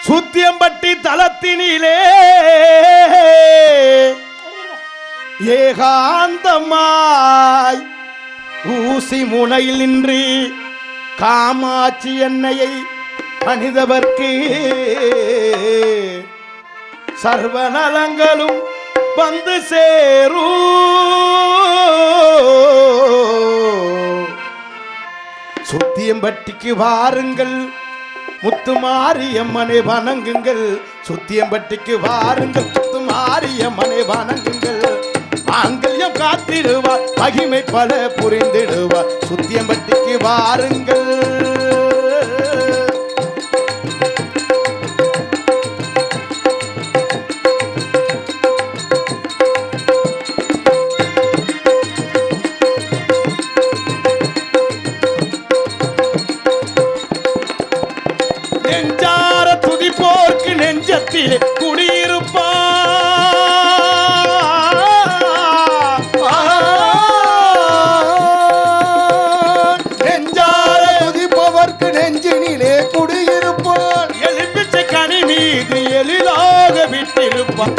சுத்தியம்பட்டி தலத்தினிலே ஏகாந்தமாய் ஊசி முனையில் நின்று காமாட்சி எண்ணெயை அணிந்தவர்க்கு சர்வநலங்களும் வந்து சேரும். சுத்தியம்பட்டிக்கு வாருங்கள், முத்துமாரியம்மனை வணங்குங்கள். சுத்தியம்பட்டிக்கு வாருங்கள், முத்துமாரியம்மனை வணங்குங்கள். மாங்கல்யம் காத்திடுவார், மகிமை பல புரிந்திடுவார். சுத்தியம்பட்டிக்கு வாருங்கள். நெஞ்சார துதிப்போர்க்கு நெஞ்சத்தில் குடியிருப்பார். நெஞ்சார துதிப்பவர்க்கு நெஞ்சினிலே குடியிருப்பார். எலும்பிச்சை கனி மீது எளிதாக விட்டிருப்பார்.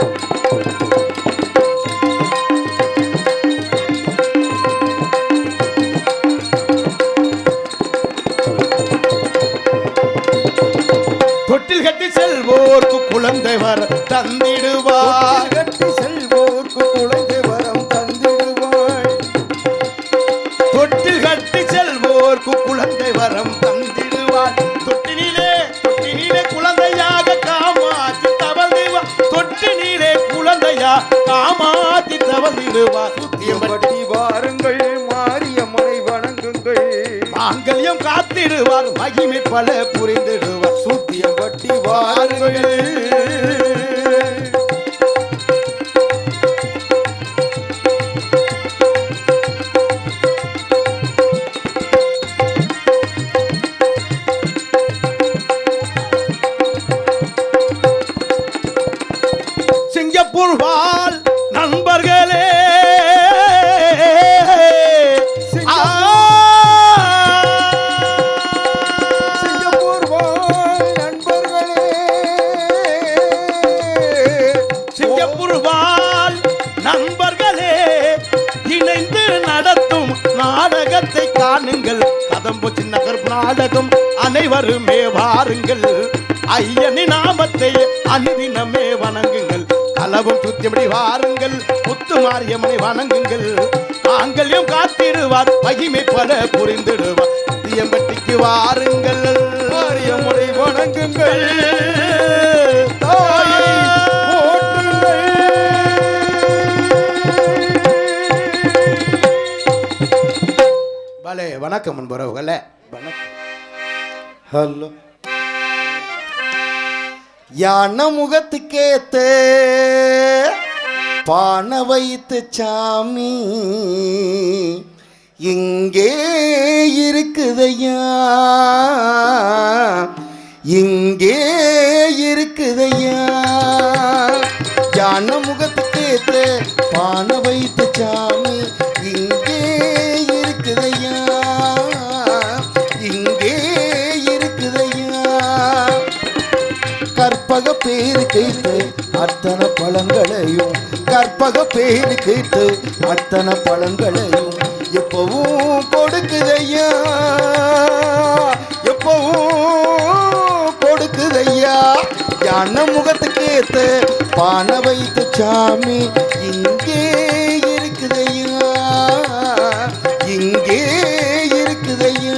தொட்டில் கட்டி செல்வோர்க்கு குழந்தை வர தந்திடுவார். கட்டி செல்வோர்க்கு குழந்தை வரம் தந்திடுவாள். தொட்டில் கட்டி செல்வோர்க்கு குழந்தை வரம் தந்திடுவார். தொட்டினிலே குழந்தையாக காமாட்சி தவழ்ந்திடுவார். தொட்டினிலே குழந்தையா காமாட்சி தவழ்ந்திடுவார். சுத்தியம்பட்டி வாருங்கள், மாரியம்மனை வணங்குங்கள். மாங்கல்யம் காத்திடுவார், மகிமை பல புரிந்திடுவார். சுத்தியம்பட்டி வாருங்கள். சிங்கப்பூர் வாழ் நண்பர்களே, சிங்கப்பூர் வாழ் நண்பர்களே, சிங்கப்பூர் வாழ் நண்பர்களே, இணைந்து நடத்தும் நாடகத்தை காணுங்கள். கதம்பு சின்ன கருப்பு நாடகம் அனைவருமே வாருங்கள். ஐயனி நாமத்தை அனுதினமே வணங்குங்கள். கலவும் சுத்தியபடி வாருங்கள், முத்துமாரியம்மனை வணங்குங்கள். மாங்கல்யம் காத்திடுவார், மகிமை பல புரிந்திடுவார். சுத்தியம்பட்டிக்கு வாருங்கள், மாரியம்மனை வணங்குங்கள். தாயை போற்றுங்கள். பலே வணக்கம் என்பவர்களே. வணக்கம். ஹலோ. யான முகத்துக்கேத்த பானை வைத்து சாமி இங்கே இருக்குதையா, இங்கே இருக்குதையா. யான முகத்துக்கேத்த பானை வைத்து சாமி இங்கே இருக்குதையா, இங்கே இருக்குதையா. கற்பக பேரு கேட்டு அத்தனை பழங்களையும், கற்பக பேரு கேட்டு அத்தனை பழங்களையும் எப்பவும் கொடுக்குதையா, எப்பவும் கொடுக்குதையா. யான முகத்துக்கு ஏத்த பானை வைத்து சாமி இங்கே இருக்குதையா, இங்கே இருக்குதையா.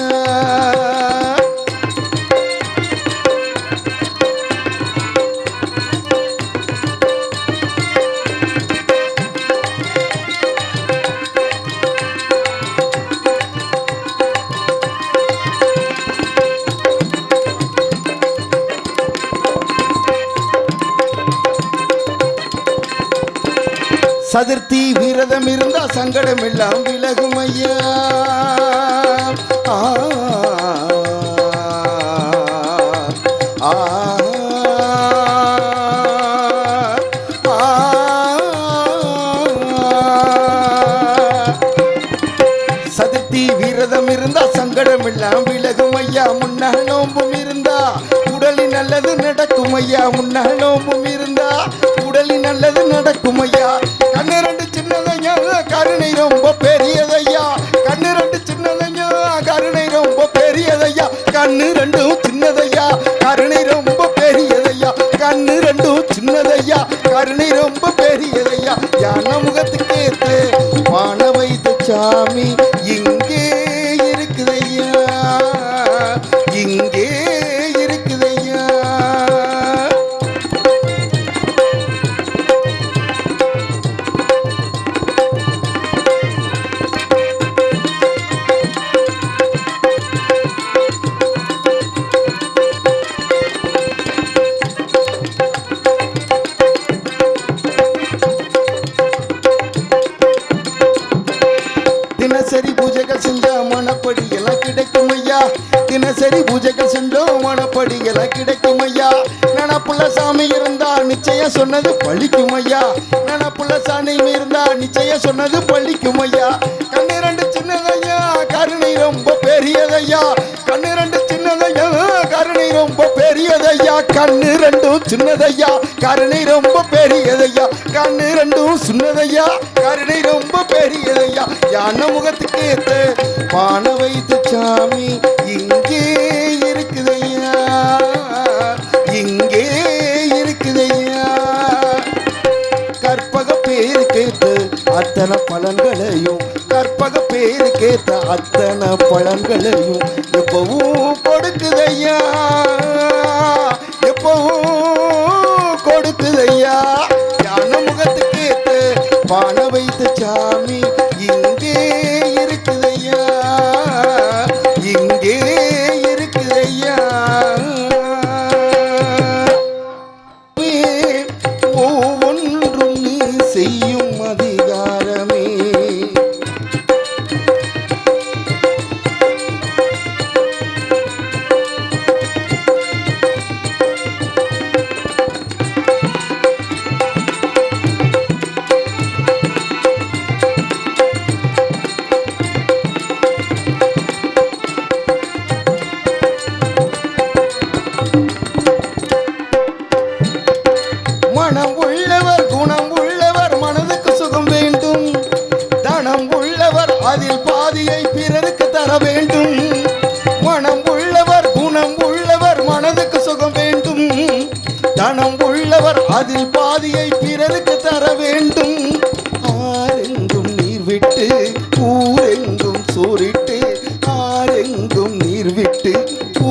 சதுர்த்தி விரதம் இருந்தா சங்கடம் எல்லாம் விலகும் ஐயா. சதுர்த்தி விரதம் இருந்தா சங்கடம் எல்லாம் விலகும் ஐயா. முன்ன நோம்பும் இருந்தா உடலில் நல்லது நடக்கும் கிடைக்கும் ஐயா. முன்னால் நோம்பும் இருந்தா உடலில் நல்லது நடக்கும் ஐயா. கண்ணு ரெண்டு சின்னதையா கருணை ரொம்ப பெரியதையா. கண்ணு ரெண்டு சின்னதையா கருணை ரொம்ப பெரியதையா. கண்ணு ரெண்டும் சின்னதையா கருணை ரொம்ப பெரியதையா. கண்ணு ரெண்டும் சின்னதையா கருணை ரொம்ப பெரியதையா. யான முகத்துக்கு ஏத்து வான வைத்த சாமி இங்கே இருக்குதையா, இங்கே இருக்குதையா. தினசரி பூஜைகள் செஞ்சா மனப்படி எல்லாம் கிடைக்கும் ஐயா. தினசரி பூஜைகள் செஞ்சோம் மனப்படி எல்லாம் கிடைக்கும் ஐயா. நனப்புள்ள சாமி இருந்தா நிச்சயம் சொன்னது பழிக்கும் ஐயா. நனப்புள்ள சாமி இருந்தா நிச்சயம் சொன்னது பழிக்கும் ஐயா. கண்ணு ரெண்டு சின்னதையா கருணை ரொம்ப பெரியதையா. கண்ணு ரெண்டு சின்னதையா கருணை ரொம்ப பெரியதையா. கண்ணு ரெண்டும் சின்னதையா கருணை ரொம்ப பெரியதையா. கண்ணு ரெண்டும் சின்னதையா கருணை ரொம்ப பெரியதையா. யான முகத்துக்கு ஏத்த பான வைத்த சாமி இங்கே இருக்குதையா, இங்கே இருக்குதையா. கற்பக பேரு கேத்து அத்தனை பலன்களையும், கற்பக பேரு கேத்த அத்தனை பலன்களையும் எப்பவும் கொடுக்குதையா, எப்பவும் கொடுக்குதையா. யான முகத்துக்கு ஏத்த பான வைத்த சாமி இங்கே இருக்குதையா, இங்கே இருக்குதையா. ஒவ்வொன்றும் நீ செய்யும் அதிகாரமே மனம் உள்ளவர் குணம் உள்ளவர் மனதுக்கு சுகம் வேண்டும். தனம் உள்ளவர் அதில் பாதியை பிறருக்கு தர வேண்டும். மனம் உள்ளவர் குணம் உள்ளவர் மனதுக்கு சுகம் வேண்டும். தனம் உள்ளவர் அதில் பாதியை பிறருக்கு தர வேண்டும். ஆரெங்கும் நீர் விட்டு ஊரெங்கும் சோறிட்டு, ஆரெங்கும் நீர் விட்டு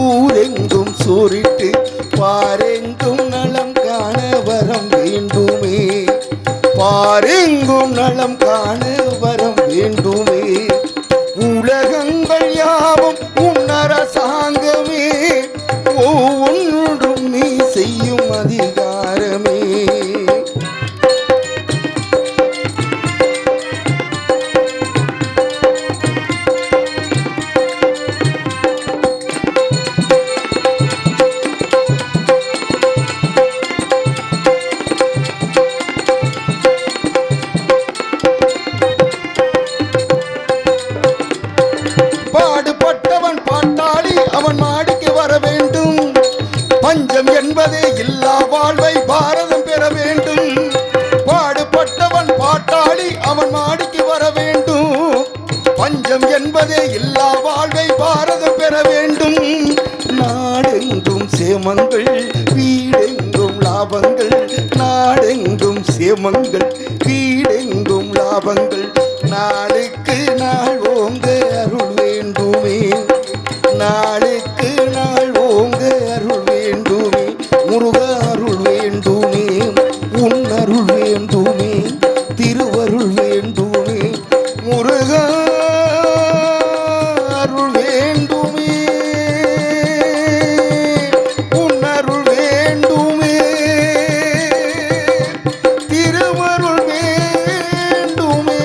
ஊரெங்கும் சோறிட்டு, பாரெங்கும் நலம் காண வரம் வேண்டுமே, பாரெங்கும் நலம் காண வரம் வேண்டுமே. உலகங்கள் யாவும் உன்னரசாங்கமே, ஒவ்வொன்றும் நீ செய்யும் அதிகாரமே. பாடுபட்டவன் பாட்டாளி அவன் மாடிக்கு வர வேண்டும். பஞ்சம் என்பதே இல்லா வாழ்வை பாரதம் பெற வேண்டும். பாடுபட்டவன் பாட்டாளி அவன் மாடிக்கு வர வேண்டும். பஞ்சம் என்பதே இல்லா வாழ்வை பாரதம் பெற வேண்டும். நாடெங்கும் சேமங்கள் வீடெங்கும் லாபங்கள், நாடெங்கும் சேமங்கள் வீடெங்கும் லாபங்கள். நாளுக்கு நாள் ஓங்க அருள் வேண்டுமே, நாளுக்கு நாள் ஓங்க அருள் வேண்டுமே. முருக அருள் வேண்டுமே, உன் அருள் வேண்டுமே, திருவருள் வேண்டுமே. முருக அருள் வேண்டுமே, உன் அருள் வேண்டுமே, திருவருள் வேண்டுமே.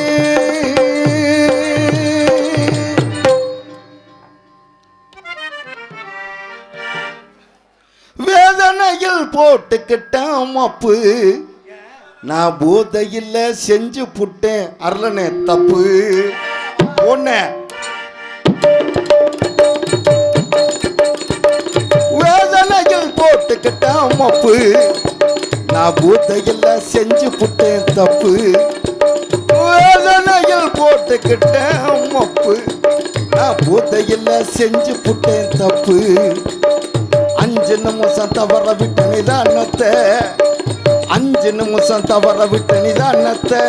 வேதனையில் போட்டுக்கிட்டான் அப்பு, நான் போதையில் செஞ்சு புட்டேன் அருளனே தப்பு. ஒன்ன வேதனையில் போட்டுக்கிட்டேன் மப்பு நான் பூத்தையெல்லாம் செஞ்சு புட்டேன் தப்பு வேதனையில் போட்டுக்கிட்டேன் மப்பு நான் பூத்தையெல்லாம் செஞ்சு புட்டேன் தப்பு 5 நிமிஷம் தவற விட்ட நிதானத்தை 5 நிமிஷம் தவற விட்ட நிதானத்தை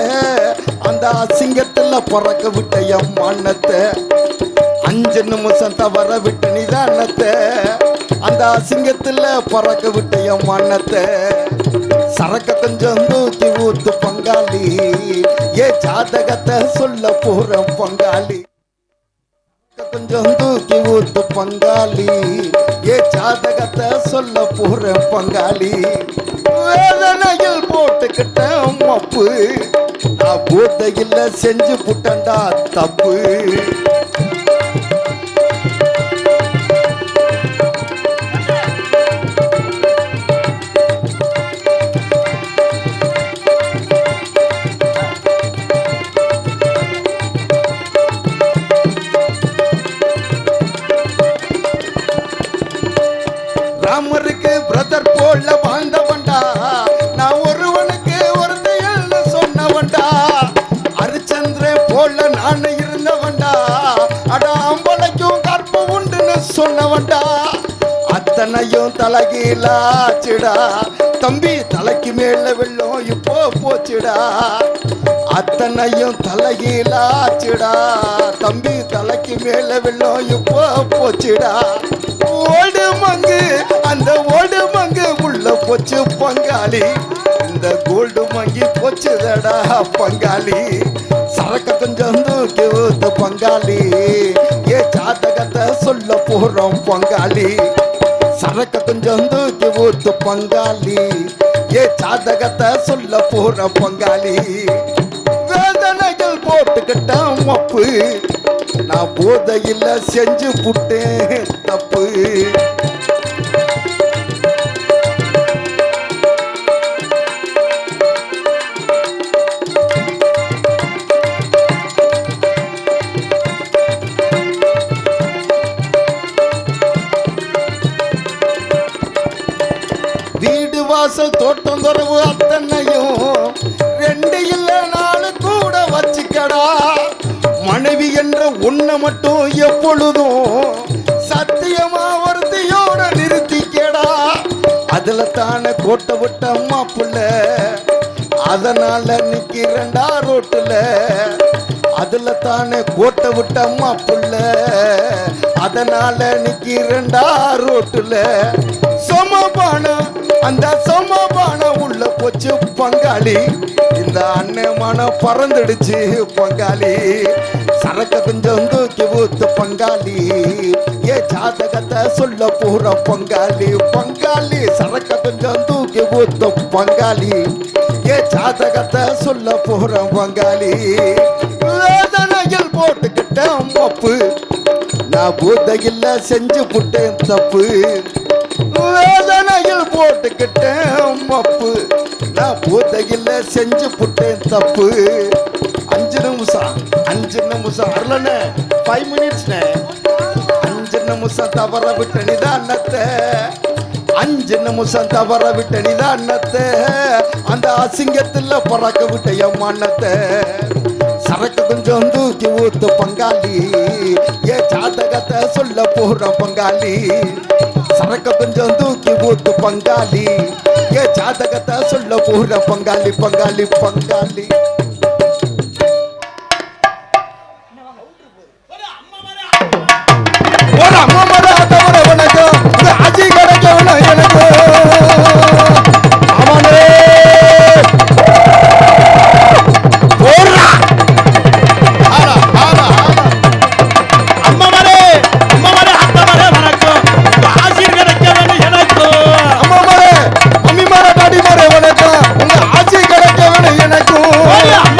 அந்த அசிங்கத்துல பறக்க விட்ட என் மண்ணத்தை 5 நிமிஷம் தவற விட்ட நிதானத்தை அந்த அசிங்கத்துல பறக்க விட்ட என் மண்ணத்தை சரக்க கொஞ்சம் தூக்கி ஊத்து பங்காளி ஏ ஜாதகத்தை சொல்ல போற பங்காளி கொஞ்சம் தூக்கி ஊத்து பங்காளி ஏ ஜாதகத்தை சொல்ல போற பங்காளி வேதனையில் போட்டுக்கிட்ட மப்பு நான் போதையில் செஞ்சு புட்டண்டா தப்பு ராமருக்கு பிரதர் போல வாழ்ந்தவன்டா நான் ஒருவனுக்கு ஒருத்தையல்னு சொன்னவன்டா ஹரிச்சந்திர போல நான் இருந்தவன்டா அட அம்பளைக்கும் கற்ப உண்டுன்னு சொன்னவன்டா அத்தனையும் தலைகீழாச்சுடா தம்பி தலைக்கு மேல வெள்ளம் இப்போ போச்சுடா அத்தனையும் தலைகீழாச்சுடா தம்பி தலைக்கு மேல வெள்ளம் இப்போ போச்சுடா ஓடு மங்கு அந்த ஓடு மங்கு உள்ள போச்சு பங்காளி இந்த கோல்டு மங்கி போச்சுதடா பங்காளி சரக்க கொஞ்சம் தூக்கி ஊத்து பங்காளி ஏ ஜாதகத்தை சொல்ல போறோம் பங்காளி சரக்க கொஞ்சம் தூக்கி ஊத்து பங்காளி ஏ ஜாதகத்தை சொல்ல போற பங்காளி வேதனைகள் போட்டுக்கிட்ட மப்பு நான் போதையில் செஞ்சு புட்டேன் தப்பு வீடு வாசல் தோட்டம் துறவு அத்தனையும் 2 இல்ல 4 கூட வச்சுக்கடா மனைவி என்ற உன்னை மட்டும் எப்பொழுதும் சத்தியமா ஒருத்தையோட நிறுத்திக்கடா அதுல தானே கோட்டை விட்ட அம்மா புள்ள அதனால நிக்கிறண்டா ரோட்டுல அதுல தானே கோட்டை விட்ட அம்மா புள்ள அதனால நிக்கிறண்டா ரோட்டுல சமபானம் அந்த சமபானம் உள்ள போச்சு பங்காளி இந்த அண்ணமான பறந்துடுச்சு பங்காளி சரக்க கொஞ்சம் தூக்கி ஊத்து பங்காளி ஏ ஜாதகத்தை சொல்ல போற பங்காளி பங்காளி சரக்க கொஞ்சம் தூக்கி ஊத்து பங்காளி ஏ ஜாதகத்தை சொல்ல போற பங்காளி வேதனையில் போட்டுக்கிட்ட மப்பு நான் பூதையில் செஞ்சு புட்டேன் தப்பு வேதனையில் போட்டுக்கிட்டேன் மப்பு நான் பூதையில் செஞ்சு புட்டேன் தப்பு 5 நிமிஷம் வரலண்ணே 5 மினிட்ஸ்ண்ணே 5 நிமிஷம் தவற விட்ட நிதானத்தை 5 நிமிஷம் தவற விட்ட நிதானத்தை அந்த அசிங்கத்துல பறக்க விட்ட என் மண்ணத்தை சரக்கு கொஞ்சம் தூக்கி ஊத்து பங்காளி ஏ ஜாதகத்தை சொல்ல போற பங்காளி சரக்க கொஞ்சம் தூக்கி ஊத்து பங்காளி ஏ ஜாதகத்தை சொல்ல போற பங்காளி பங்காளி பங்காளி ஒரு அம்மா மர ஆட்டவர உனக்கு ஆட்சி கிடைக்கணும் எனக்கு அவனே போடுறா Yeah.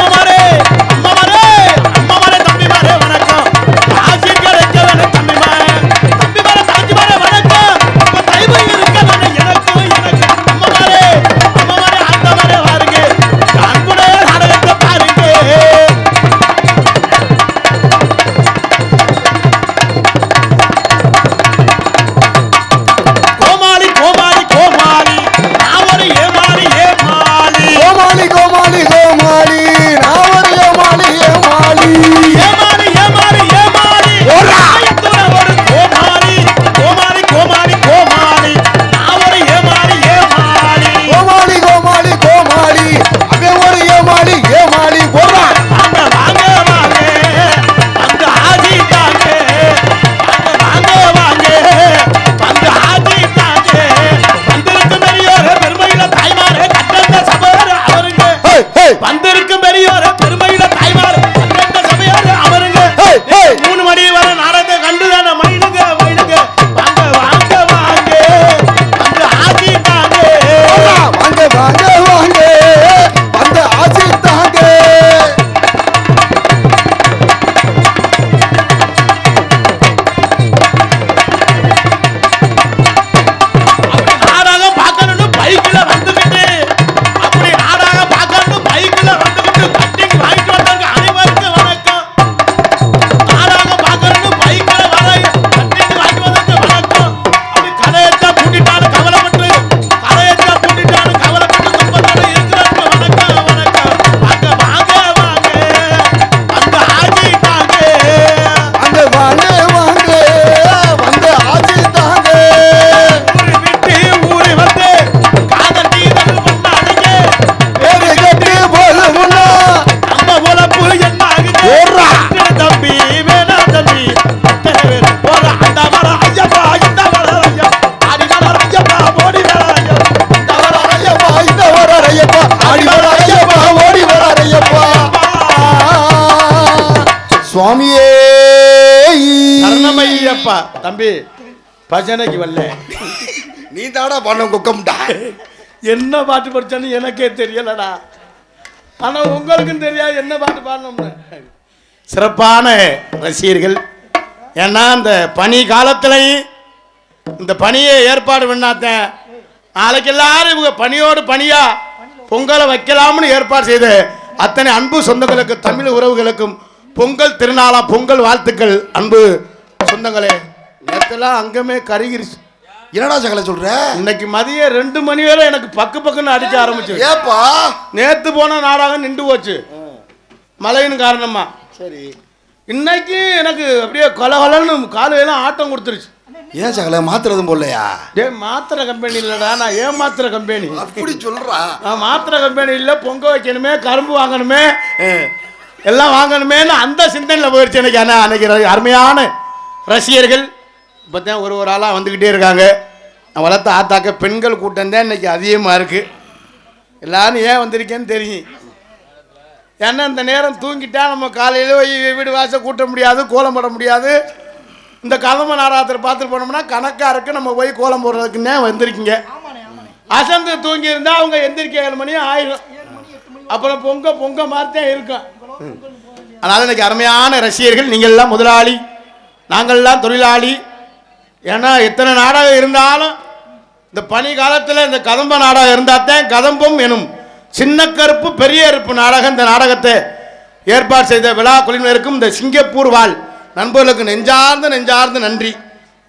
ஏப்பா தம்பி பஜனைக்கு வரல, நீ தாடா பண்ண குக்கம்டா. என்ன பாட்டு படிச்சான்னு எனக்கே தெரியலடா. ஆனா உங்களுக்கும் தெரியாது என்ன பாட்டு பாடணும்னு. சிறப்பான ரசிகர்கள். ஏன்னா இந்த பனி காலத்திலையும் இந்த பனியை ஏற்பாடு பண்ணாத்தேன் நாளைக்கு எல்லாரும் இவங்க பனியோடு பனியா பொங்கலை வைக்கலாம்னு ஏற்பாடு செய்து அத்தனை அன்பு சொந்தங்களுக்கு தமிழ் உறவுகளுக்கும் பொங்கல் திருநாளா பொங்கல் வாழ்த்துக்கள். அன்பு சொந்தங்களே, நேற்றுலாம் அங்கமே கருகிருச்சு. என்னடா சகல சொல்ற? இன்னைக்கு மதியம் 2 மணி வரை எனக்கு பக்குன்னு அடிக்க ஆரம்பிச்சு. ஏப்பா நேத்து போன நாடகம் நின்று போச்சு மழையின் காரணமா. சரி, இன்னைக்கு எனக்கு அப்படியே கொலகொலன்னு காலையெல்லாம் ஆட்டம் கொடுத்துருச்சு. ஏன் சகல மாத்துறதும் போடலையா? டே மாத்திரை கம்பெனி இல்லடா, நான் ஏன் மாத்திரை கம்பெனி? அப்படி சொல்றா? நான் மாத்திரை கம்பெனி இல்லை, பொங்க வைக்கணுமே, கரும்பு வாங்கணுமே, எல்லாம் வாங்கணுமேன்னு அந்த சிந்தனையில் போயிடுச்சு எனக்கு. ஆனால் அன்னைக்கு அருமையான ரசிகர்கள் இப்போ தான் ஒரு ஆளாக வந்துக்கிட்டே இருக்காங்க. நான் வளர்த்த ஆத்தாக்க பெண்கள் கூட்டம் தான் இன்னைக்கு அதிகமாக இருக்குது. எல்லாரும் ஏன் வந்திருக்கேன்னு தெரியும். ஏன்னா இந்த நேரம் தூங்கிட்டா நம்ம காலையில் வீடு வாசல் கூட்ட முடியாது, கோலம் போட முடியாது. இந்த கதம்ப நாடகத்தில் பார்த்துட்டு போனோம்னா கணக்காக இருக்குது, நம்ம போய் கோலம் போடுறதுக்குன்னே வந்திருக்கீங்க. அசந்து தூங்கி இருந்தால் அவங்க எந்திரிக்க 7 மணி ஆயிடும். அப்புறம் பொங்க மாதிரி தான் இருக்கும். அதனால் இன்னைக்கு அருமையான ரசிகர்கள். நீங்கள் எல்லாம் முதலாளி, நாங்கள்லாம் தொழிலாளி. ஏன்னா எத்தனை நாடகம் இருந்தாலும் இந்த பனி காலத்தில் இந்த கதம்ப நாடகம் இருந்தால் தான் கதம்பம் எனும் சின்ன கருப்பு பெரிய அறுப்பு நாடகம். இந்த நாடகத்தை ஏற்பாடு செய்த விழா குழுவினருக்கும் இந்த சிங்கப்பூர் வாழ் நண்பர்களுக்கு நெஞ்சார்ந்த நன்றி.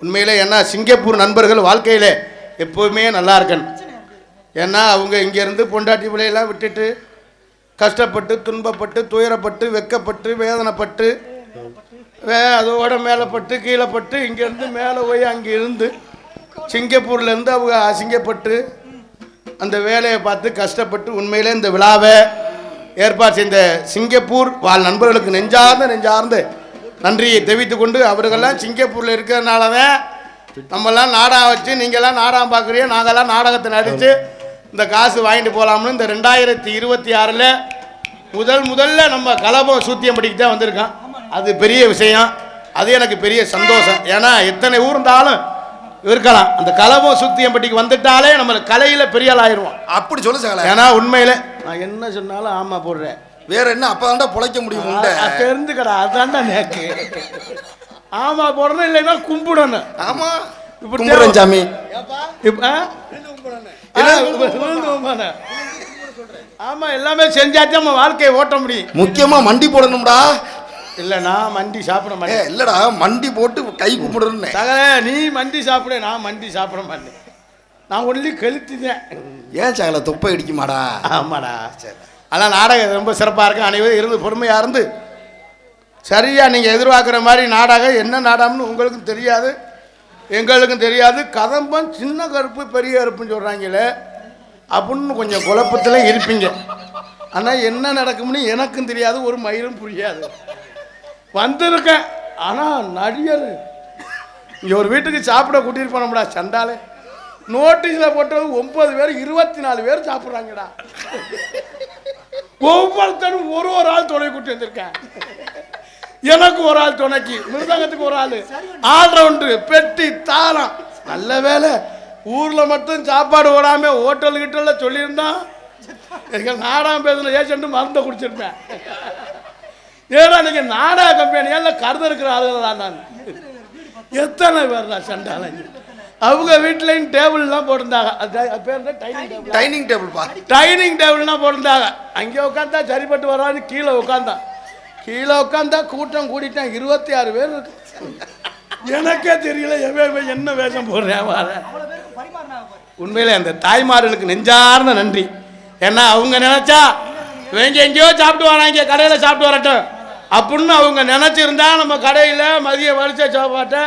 உண்மையிலே ஏன்னா சிங்கப்பூர் நண்பர்கள் வாழ்க்கையில் எப்போவுமே நல்லா இருக்கணும். ஏன்னா அவங்க இங்கேருந்து பொண்டாட்டி பிள்ளையெல்லாம் விட்டுட்டு கஷ்டப்பட்டு துன்பப்பட்டு துயரப்பட்டு வெக்கப்பட்டு வேதனைப்பட்டு அதோட மேலேப்பட்டு கீழேப்பட்டு இங்கேருந்து மேலே போய் அங்கே இருந்து சிங்கப்பூர்லேருந்து அவங்க அசிங்கப்பட்டு அந்த வேலையை பார்த்து கஷ்டப்பட்டு உண்மையிலே இந்த விழாவை ஏற்பாடு செய்த சிங்கப்பூர் வாழ் நண்பர்களுக்கு நெஞ்சார்ந்த நன்றியை தெரிவித்து கொண்டு, அவர்கள்லாம் சிங்கப்பூரில் இருக்கிறதுனால தான் நம்மெல்லாம் நாடகம் வச்சு நீங்கள்லாம் நாடகம் பார்க்குறீங்க, நாங்கள்லாம் நாடகத்தை நடித்து இந்த காசு வாங்கிட்டு போகலாம்னு இந்த 2026 முதல்ல நம்ம கலபம் சூத்தியம்பட்டிக்கு தான் வந்திருக்கோம். அது பெரிய விஷயம், அது எனக்கு பெரிய சந்தோஷம். ஏன்னா எத்தனை ஊர் இருந்தாலும் இருக்கலாம், அந்த கலபம் சூத்தியம்பட்டிக்கு வந்துட்டாலே நம்ம கலையில் பெரிய ஆள் ஆயிடுவோம். அப்படி சொல்ல சகல. ஏன்னா உண்மையில் நான் என்ன சொன்னாலும் ஆமா போடுறேன், வேற என்ன அப்பதான்டா பொழைக்க முடியும். தெரிஞ்சுக்கடா, அதான்டா நேக்கு. ஆமா போடணும், இல்லைன்னா கும்பிடணும். ஆமா இப்படி சாமி. ஆமா எல்லாமே செஞ்சாச்சும் நம்ம வாழ்க்கையை ஓட்ட முடியும். முக்கியமா மண்டி போடணும்டா. இல்ல நான் மண்டி சாப்பிட மாட்டேன். இல்லடா மண்டி போட்டு கை கும்பிடணும். சகல நீ மண்டி சாப்பிட, நான் மண்டி சாப்பிட மாட்டேன். நான் ஒன்லி கழுத்துதேன். ஏன் சகல தொப்பை இடிக்குமாடா? ஆமாடா. சரி, அதெல்லாம் நாடகம் ரொம்ப சிறப்பாக இருக்கு. அனைவரும் இருந்து பொறுமையாக இருந்து சரியா நீங்கள் எதிர்பார்க்குற மாதிரி நாடகம் என்ன நாடகம்னு உங்களுக்கும் தெரியாது, எங்களுக்கும் தெரியாது. கதம்பம் சின்ன கருப்பு பெரிய கருப்புன்னு சொல்கிறாங்களே அப்படின்னு கொஞ்சம் குழப்பத்தில் இருப்பீங்க. ஆனால் என்ன நடக்கும்னு எனக்கும் தெரியாது, ஒரு மயிலும் புரியாது. வந்திருக்கேன். ஆனால் நடிகர் இங்கே ஒரு வீட்டுக்கு சாப்பிட கூட்டிகிட்டு போனோம்டா, சண்டாலே நோட்டீஸில் போட்டது 9 பேர் 24 பேர் சாப்பிட்றாங்கடா. ஒவ்வொருத்தரும் ஒரு ஆள் துணை கூட்டி வந்திருக்கேன். எனக்கு ஒரு ஆள் துணைக்கு, மிருதங்கத்துக்கு ஒரு ஆள், ஆல்ரவுண்டு, பெட்டி, தாளம். நல்ல வேலை ஊரில் மட்டும் சாப்பாடு ஓடாம ஹோட்டல் கிட்ட சொல்லியிருந்தான் எங்கள் நாடகம் பேசுன ஏஜென்ட்டு மருந்தை குடிச்சிருப்பேன். ஏன்னா நீங்கள் நாடக கம்பெனியா இல்லை கருத இருக்கிற ஆளுகள் தான். நான் எத்தனை பேர் தான் சண்டாளங்க. அவங்க வீட்லையும் டேபிள்லாம் போட்டிருந்தாங்க. அது பேர் டைனிங் டேபிள்லாம் போட்டிருந்தாங்க. அங்கே உட்காந்தா சரிப்பட்டு வராது, கீழே உட்காந்தா கூட்டம் கூட்டிட்டேன். 26 பேர் இருக்கு. எனக்கே தெரியல என்ன வேஷம் போடுறேன் வர. உண்மையிலே அந்த தாய்மார்களுக்கு நெஞ்சார்ந்த நன்றி. ஏன்னா அவங்க நினைச்சா இவங்க எங்கேயோ சாப்பிட்டு வராங்க, கடையில் சாப்பிட்டு வரட்டும் அப்படின்னு அவங்க நினச்சிருந்தா நம்ம கடையில் மதியம் வடித்த சாப்பாட்டை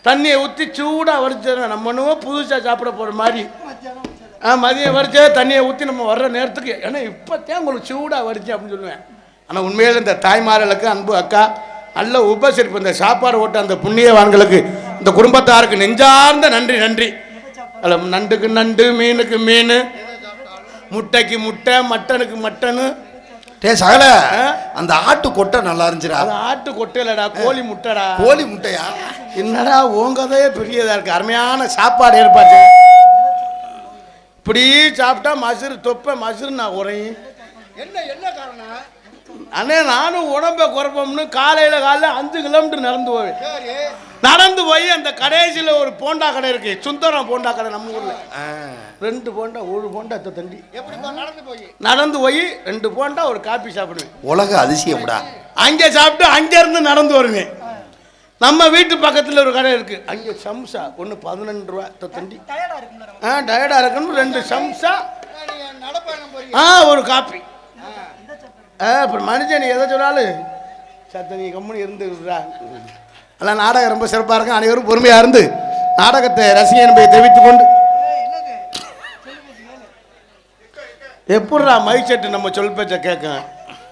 தண்ணியை ஊற்றி சூடாக வடிச்சிடணும். நம்ம ஒன்றும் புதுசாக சாப்பிட போகிற மாதிரி மதியம் வடித்த தண்ணியை ஊற்றி நம்ம வர்ற நேரத்துக்கு, ஏன்னா இப்போத்தான் உங்களுக்கு சூடாக வடித்தேன் அப்படின்னு சொல்லுவேன். ஆனால் உண்மையில் இந்த தாய்மார்களுக்கு அன்பு அக்கா நல்ல உபசரிப்பு. இந்த சாப்பாடு ஓட்ட அந்த புண்ணியவான்களுக்கு, இந்த குடும்பத்தாருக்கு நெஞ்சார்ந்த நன்றி. அதில் நண்டுக்கு நண்டு, மீனுக்கு மீன், முட்டைக்கு முட்டை, மட்டனுக்கு மட்டனு, டே சகல அந்த ஆட்டு கொட்டை நல்லா இருந்துச்சுடா. அது ஆட்டு கொட்டையிலடா, கோழி முட்டைடா. கோழி முட்டையா? என்னடா உங்கதே பெரியதா இருக்கு. அருமையான சாப்பாடு ஏற்பாடு. இப்படி சாப்பிட்டா மசுறு தொப்பை மசுறு நான் உரையும். என்ன காரணம் அண்ணே? நானும் உடம்பை குறைப்போம்னு காலையில் 5 கிலோமீட்டர் நடந்து போவேன். நடந்து போய் அந்த கடைசியில் ஒரு போண்டா கடை இருக்கு, சுந்தரம் போண்டா கடை நம்ம ஊரில். 2 போண்டா 1 போண்டா தண்டி நடந்து போய் 2 போண்டா ஒரு காப்பி சாப்பிடுவேன். உலக அதிசயம்டா. அங்கே சாப்பிட்டு அங்கேருந்து நடந்து வருவேன். நம்ம வீட்டு பக்கத்தில் ஒரு கடை இருக்கு, அங்கே சம்சா ஒன்று 15 ரூபா தண்டி. டயர்டாக இருக்கணும் 2 சம்சா ஒரு காப்பி. அப்புறம் மனுஷன் எதை சொன்னாலும் சத்த நீ கம்முன்னு இருந்துடுறா. எல்லாம் நாடகம் ரொம்ப சிறப்பாக இருக்கும். அனைவரும் பொறுமையாக இருந்து நாடகத்தை ரசிகை என்பதை தெரிவித்துக் கொண்டு எப்படா மைக் செட்டு நம்ம சொல் பேச்ச கேட்க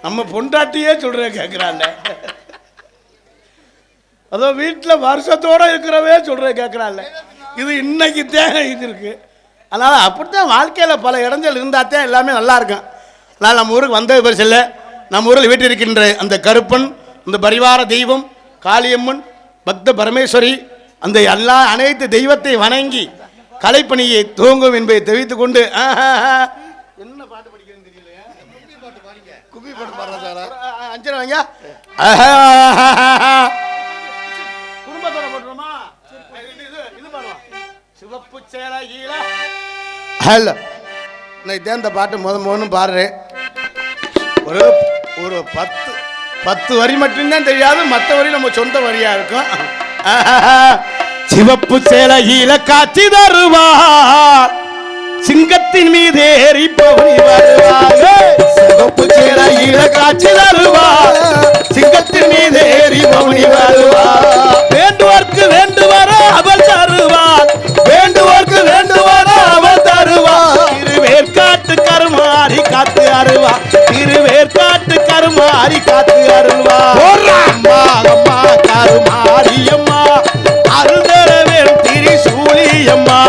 நம்ம பொண்டாட்டியே சொல்ற கேட்குறான்ல. அதோ வீட்டில் வருஷத்தோட இருக்கிறவே சொல்ற கேட்குறான்ல. இது இன்னைக்கு தேவை இது இருக்கு. அதனால் அப்படித்தான் வாழ்க்கையில் பல இடங்கள் இருந்தால் தான் எல்லாமே நல்லா இருக்கும். அதனால் நம்ம ஊருக்கு வந்த பரிசு இல்லை. நம்ம ஊரில் வீட்டிருக்கின்ற அந்த கருப்பன், அந்த பரிவார தெய்வம் காளியம்மன், பக்த பரமேஸ்வரி, அந்த அனைத்து தெய்வத்தை வணங்கி கலைப்பணியை துவங்கும் என்பதை தெரிவித்துக் கொண்டு என்ன பாட்டு படிக்கிறேன்னு தெரியலையா? குப்பி பாட்டு பாடுறா. 5 வாங்க குடும்பத்தோட போட்டுருமா? இது பாடுவா சிவப்பு சேலையில. ஹலோ, நான் இதே அந்த பாட்டு முதன்னு பாடுறேன். ஒரு 10 வரி மட்டும்தான் தெரியாது, மற்ற வரி நம்ம சொந்த வரியா இருக்கும். சிவப்பு சேலையில காட்சி தருவார், சிங்கத்தின் மீது ஏறி பவனி வருவார். சிவப்பு சேலையில காட்சி தருவார், சிங்கத்தின் மீது ஏறி பவனி வருவார். வேண்டுவோர்க்கு வேண்டுவர அவள் தருவார், வேண்டுவோர்க்கு வேண்டுவர அவள் தருவார். திருவேற்காட்டு கருமாறி காத்து அருவா, திருவேற்காட்டு கருமாறி காத்து அருள்வா. அம்மா அம்மா கருமாரியம்மா அருள்தரவேன் திரிசூலியம்மா.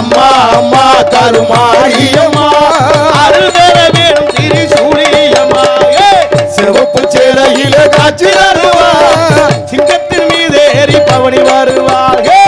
அம்மா அம்மா கருமாரியம்மா அருள்தரவேன் திரிசூலியம்மா. சிவப்பு சேலையில காட்சி தருவா, சிங்கத்தின் மீது ஏறி பவனி வருவார்கள்.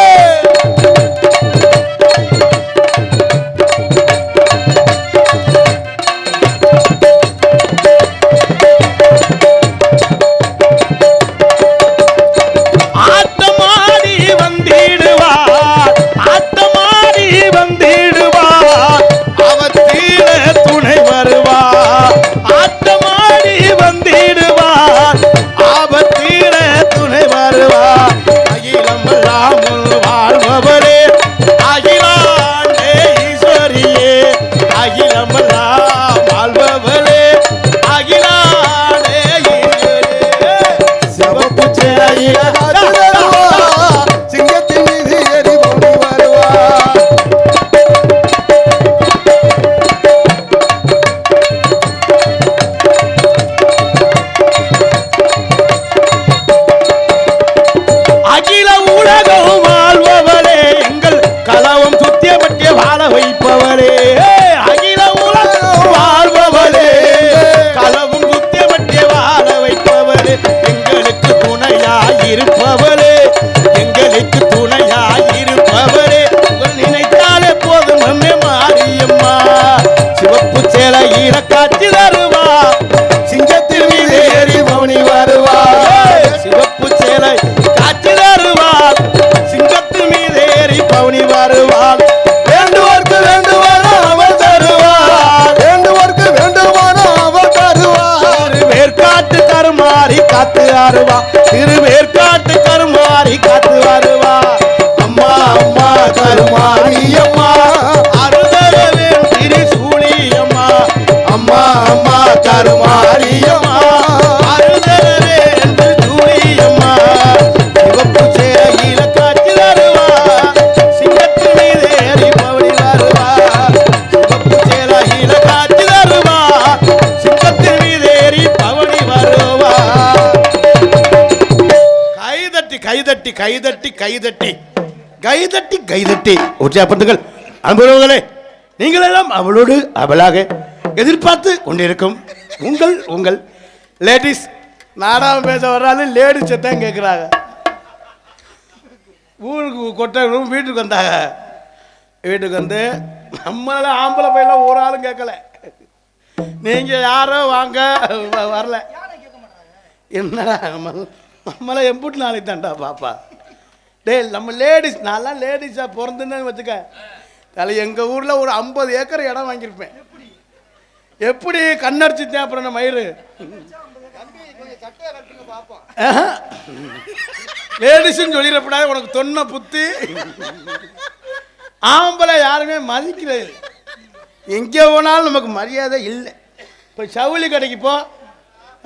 காட்சி தருவா, சிங்கத்தின் மீது ஏறி பவனி வருவா. சிவப்பு சேலை காட்சி தருவா, சிங்கத்தின் மீது ஏறி பவனி வருவாள். வேண்டுவோர்க்கு வேண்டுவான அவள் தருவாள், வேண்டுவோர்க்கு வேண்டுவான அவள் தருவாள். திருவேற்காட்டு கருமாறி காத்து அருவா, திருவேற்காட்டு கருமாறி காத்து வருவா. அம்மா அம்மா கருமாரியம்மா அருள்தரவேன் திரிசூலியம்மா. அம்மா அம்மா கருமாரியம்மா அருள்தரவேன் திரிசூலியம்மா. சிவப்பு சேலையில காட்சி தருவா, சிங்கத்தின் மீது ஏறி பவனி வருவா. சிவப்பு சேலையில காட்சி தருவா, சிங்கத்தின் மீது ஏறி பவனி வருவா. கைதட்டி கைதட்டி கைதட்டி கைதட்டி கைதட்டி கைதட்டி உற்சாகப்படுத்துங்கள். அன்புறவுகளே, நீங்கள் எல்லாம் அவளோடு அவளாக எதிர்பார்த்து கொண்டிருக்கும் உங்கள் லேடிஸ் நாடகம் பேச வர்றாலும் லேடிஸை தான் கேட்குறாங்க. ஊருக்கு கொட்டணும் வீட்டுக்கு வந்தாங்க. வீட்டுக்கு வந்து நம்மளால ஆம்பளை பையெல்லாம் ஒரு ஆளும் கேட்கல. நீங்கள் யாரோ வாங்க வரல. என்னடா நம்மளை எம்பூட்டு நாளைக்கு தான்டா பாப்பா. டே நம்ம லேடிஸ், நான்லாம் லேடிஸாக பிறந்துன்னு வச்சுக்க, தலை எங்கள் ஊரில் ஒரு 50 ஏக்கர் இடம் வாங்கியிருப்பேன். எப்படி கண்ணடிச்சுட்டேன் அப்புறம் நான் மயிறு. லேடிஸ்ன்னு சொல்லிடப்படாது, உனக்கு தொன்ன புத்தி. ஆம்பளை யாருமே மதிக்கிறது, எங்கே போனாலும் நமக்கு மரியாதை இல்லை. இப்போ சவுளி கடைக்கு போ,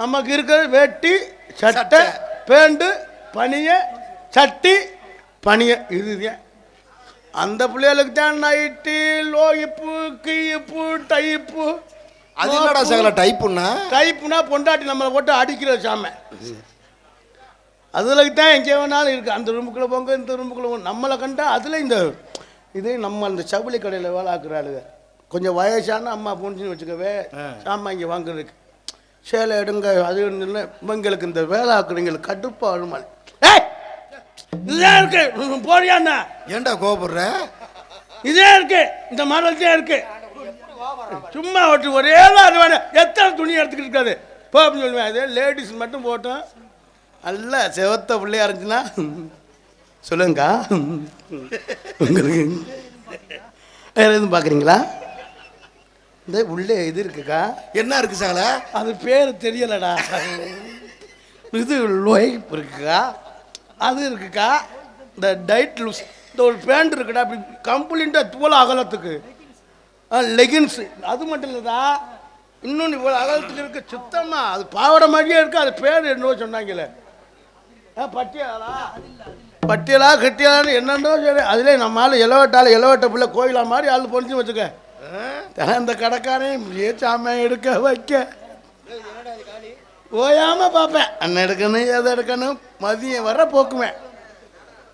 நமக்கு இருக்கிறது வேட்டி சட்டை பேண்டு பனிய சட்டி பனிய, இதுதான். அந்த பிள்ளைகளுக்கு தான் நைட்டு லோயிப்பு கீப்பு டைப்பு. அது என்னடா சகல டைப்புனா பொண்டாட்டி நம்மளை போட்டு அடிக்கிற சாமை. அதுல தான் எங்கே வேணாலும் இருக்குது. அந்த ரூமுக்குள்ளே போங்க, இந்த ரூமுக்குள்ளே போங்க. நம்மளை கண்டா அதில் இந்த இது நம்ம அந்த சவுளி கடையில் வேலை ஆக்குறாளுங்க. கொஞ்சம் வயசான அம்மா புரிஞ்சுன்னு வச்சுக்கவே, சாமா இங்கே வாங்குறதுக்கு சேலை எடுங்க அது இல்லை. இவங்களுக்கு இந்த வேலை ஆக்குறவங்களுக்கு கடுப்பாக வருமா. இதே இருக்கு போறியாண்ணா, ஏன்டா கோபப்படுற? இதே இருக்கு, இந்த மாடல் தான் இருக்கு. சும்மா ஓட்டு ஒரே அது வேணும். எத்தனை துணி எடுத்துக்கிட்டு இருக்காது போ அப்படின்னு சொல்லுவேன். அதே லேடிஸ் மட்டும் போட்டோம் நல்லா செவத்த பிள்ளையா இருந்துச்சுன்னா சொல்லுங்கக்கா. உங்களுக்கு வேற எதுவும் பார்க்குறீங்களா? இந்த உள்ளே இது இருக்குக்கா. என்ன இருக்கு சால? அது பேர் தெரியலடா. இது லோய்ப் இருக்குக்கா, அது இருக்குக்கா. இந்த டைட் லூஸ், இந்த ஒரு பேண்ட் இருக்குடா, அப்படி கம்ப்ளீட்டாக தோல் அகலத்துக்கு. லெகின்ஸு அது மட்டும் இல்லைதா, இன்னொன்று இவ்வளோ அகலத்துக்கு இருக்கு சுத்தமாக. அது பாவாடை மாதிரியே இருக்குது. அது பேர் என்னவோ சொன்னாங்களே, பட்டியலா கட்டியலான்னு என்னென்னோ சரி. அதுலேயே நம்மளால் இளவட்ட பிள்ளை கோயிலா மாதிரி ஆள் பொறிச்சு வச்சுக்க. அந்த கடைக்காரையும் சாமை எடுக்க வைக்க ஓயாமல் பார்ப்பேன். அண்ணன் எடுக்கணும் எதை எடுக்கணும் மதியம் வர போக்குவேன்.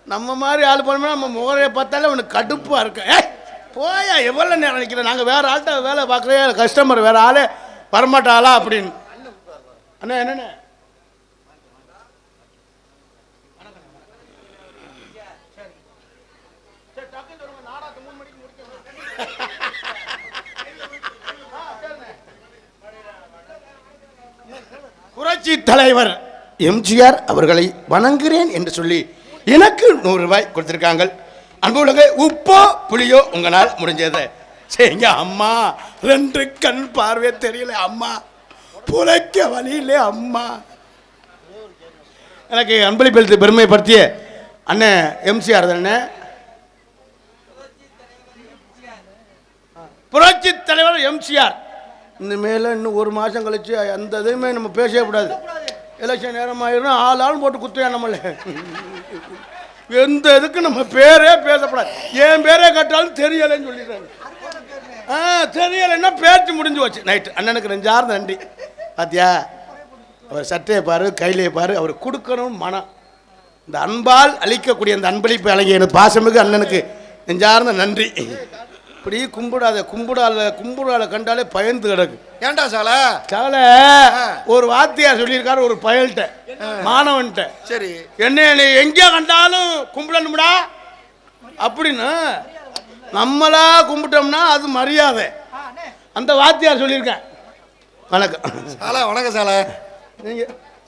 நம்ம மாதிரி ஆள் போனோம்னா நம்ம முகரையை பார்த்தாலே அவனுக்கு கடுப்பாக இருக்கும். போயா எவ்வளோ நேரம் நினைக்கிறேன், நாங்கள் வேறு ஆள்கிட்ட வேலை பார்க்குறேன், கஸ்டமர் வேறு ஆளே வரமாட்டாளா அப்படின்னு. அண்ணா என்னண்ணே புரட்சி தலைவர் எம்ஜிஆர் அவர்களை வணங்குகிறேன் என்று சொல்லி எனக்கு 100 ரூபாய் கொடுத்துருக்காங்க. அன்பு உலக உப்போ புளியோ உங்களால் முடிஞ்சது சரிங்க. அம்மா 2 கண் பார்வை தெரியல அம்மா, புழைக்க வழியிலே அம்மா. எனக்கு அன்பளிப்பளித்து பெருமைப்படுத்திய அண்ணன் எம்ஜிஆர் தானே, புரட்சி தலைவர் எம்ஜிஆர். இனிமேல் இன்னும் 1 மாதம் கழிச்சு அந்த இதையுமே நம்ம பேசவே கூடாது. எலெக்ஷன் நேரம் ஆயிரும், ஆள் போட்டு குத்துவேன் நம்மள. எந்த இதுக்கு நம்ம பேரே பேசக்கூடாது. என் பேரே கேட்டாலும் தெரியலைன்னு சொல்லிடுறாங்க. தெரியலைன்னா பேச்சு முடிஞ்சு போச்சு. நைட்டு அண்ணனுக்கு 2 நன்றி. பாத்தியா, அவர் சட்டையை பாரு, கையிலே பாரு, அவர் கொடுக்கணும் மனம். இந்த அன்பால் அளிக்கக்கூடிய அந்த அன்பளிப்பு அழகிய எனக்கு பாசமிகு அண்ணனுக்கு நெஞ்சார்ந்த நன்றி. இப்படி கும்பிடாத கண்டாலே பயந்து கிடக்கு. ஏன்டா சால ஒரு வாத்தியார் சொல்லியிருக்காரு ஒரு பயல்கிட்ட, மாணவன்கிட்ட, சரி என்ன நீ எங்கே கண்டாலும் கும்பிடணும்டா அப்படின்னு. நம்மளா கும்பிட்டோம்னா அது மரியாதை. அந்த வாத்தியார் சொல்லியிருக்கேன். வணக்கம் சால. வணக்கம் சால.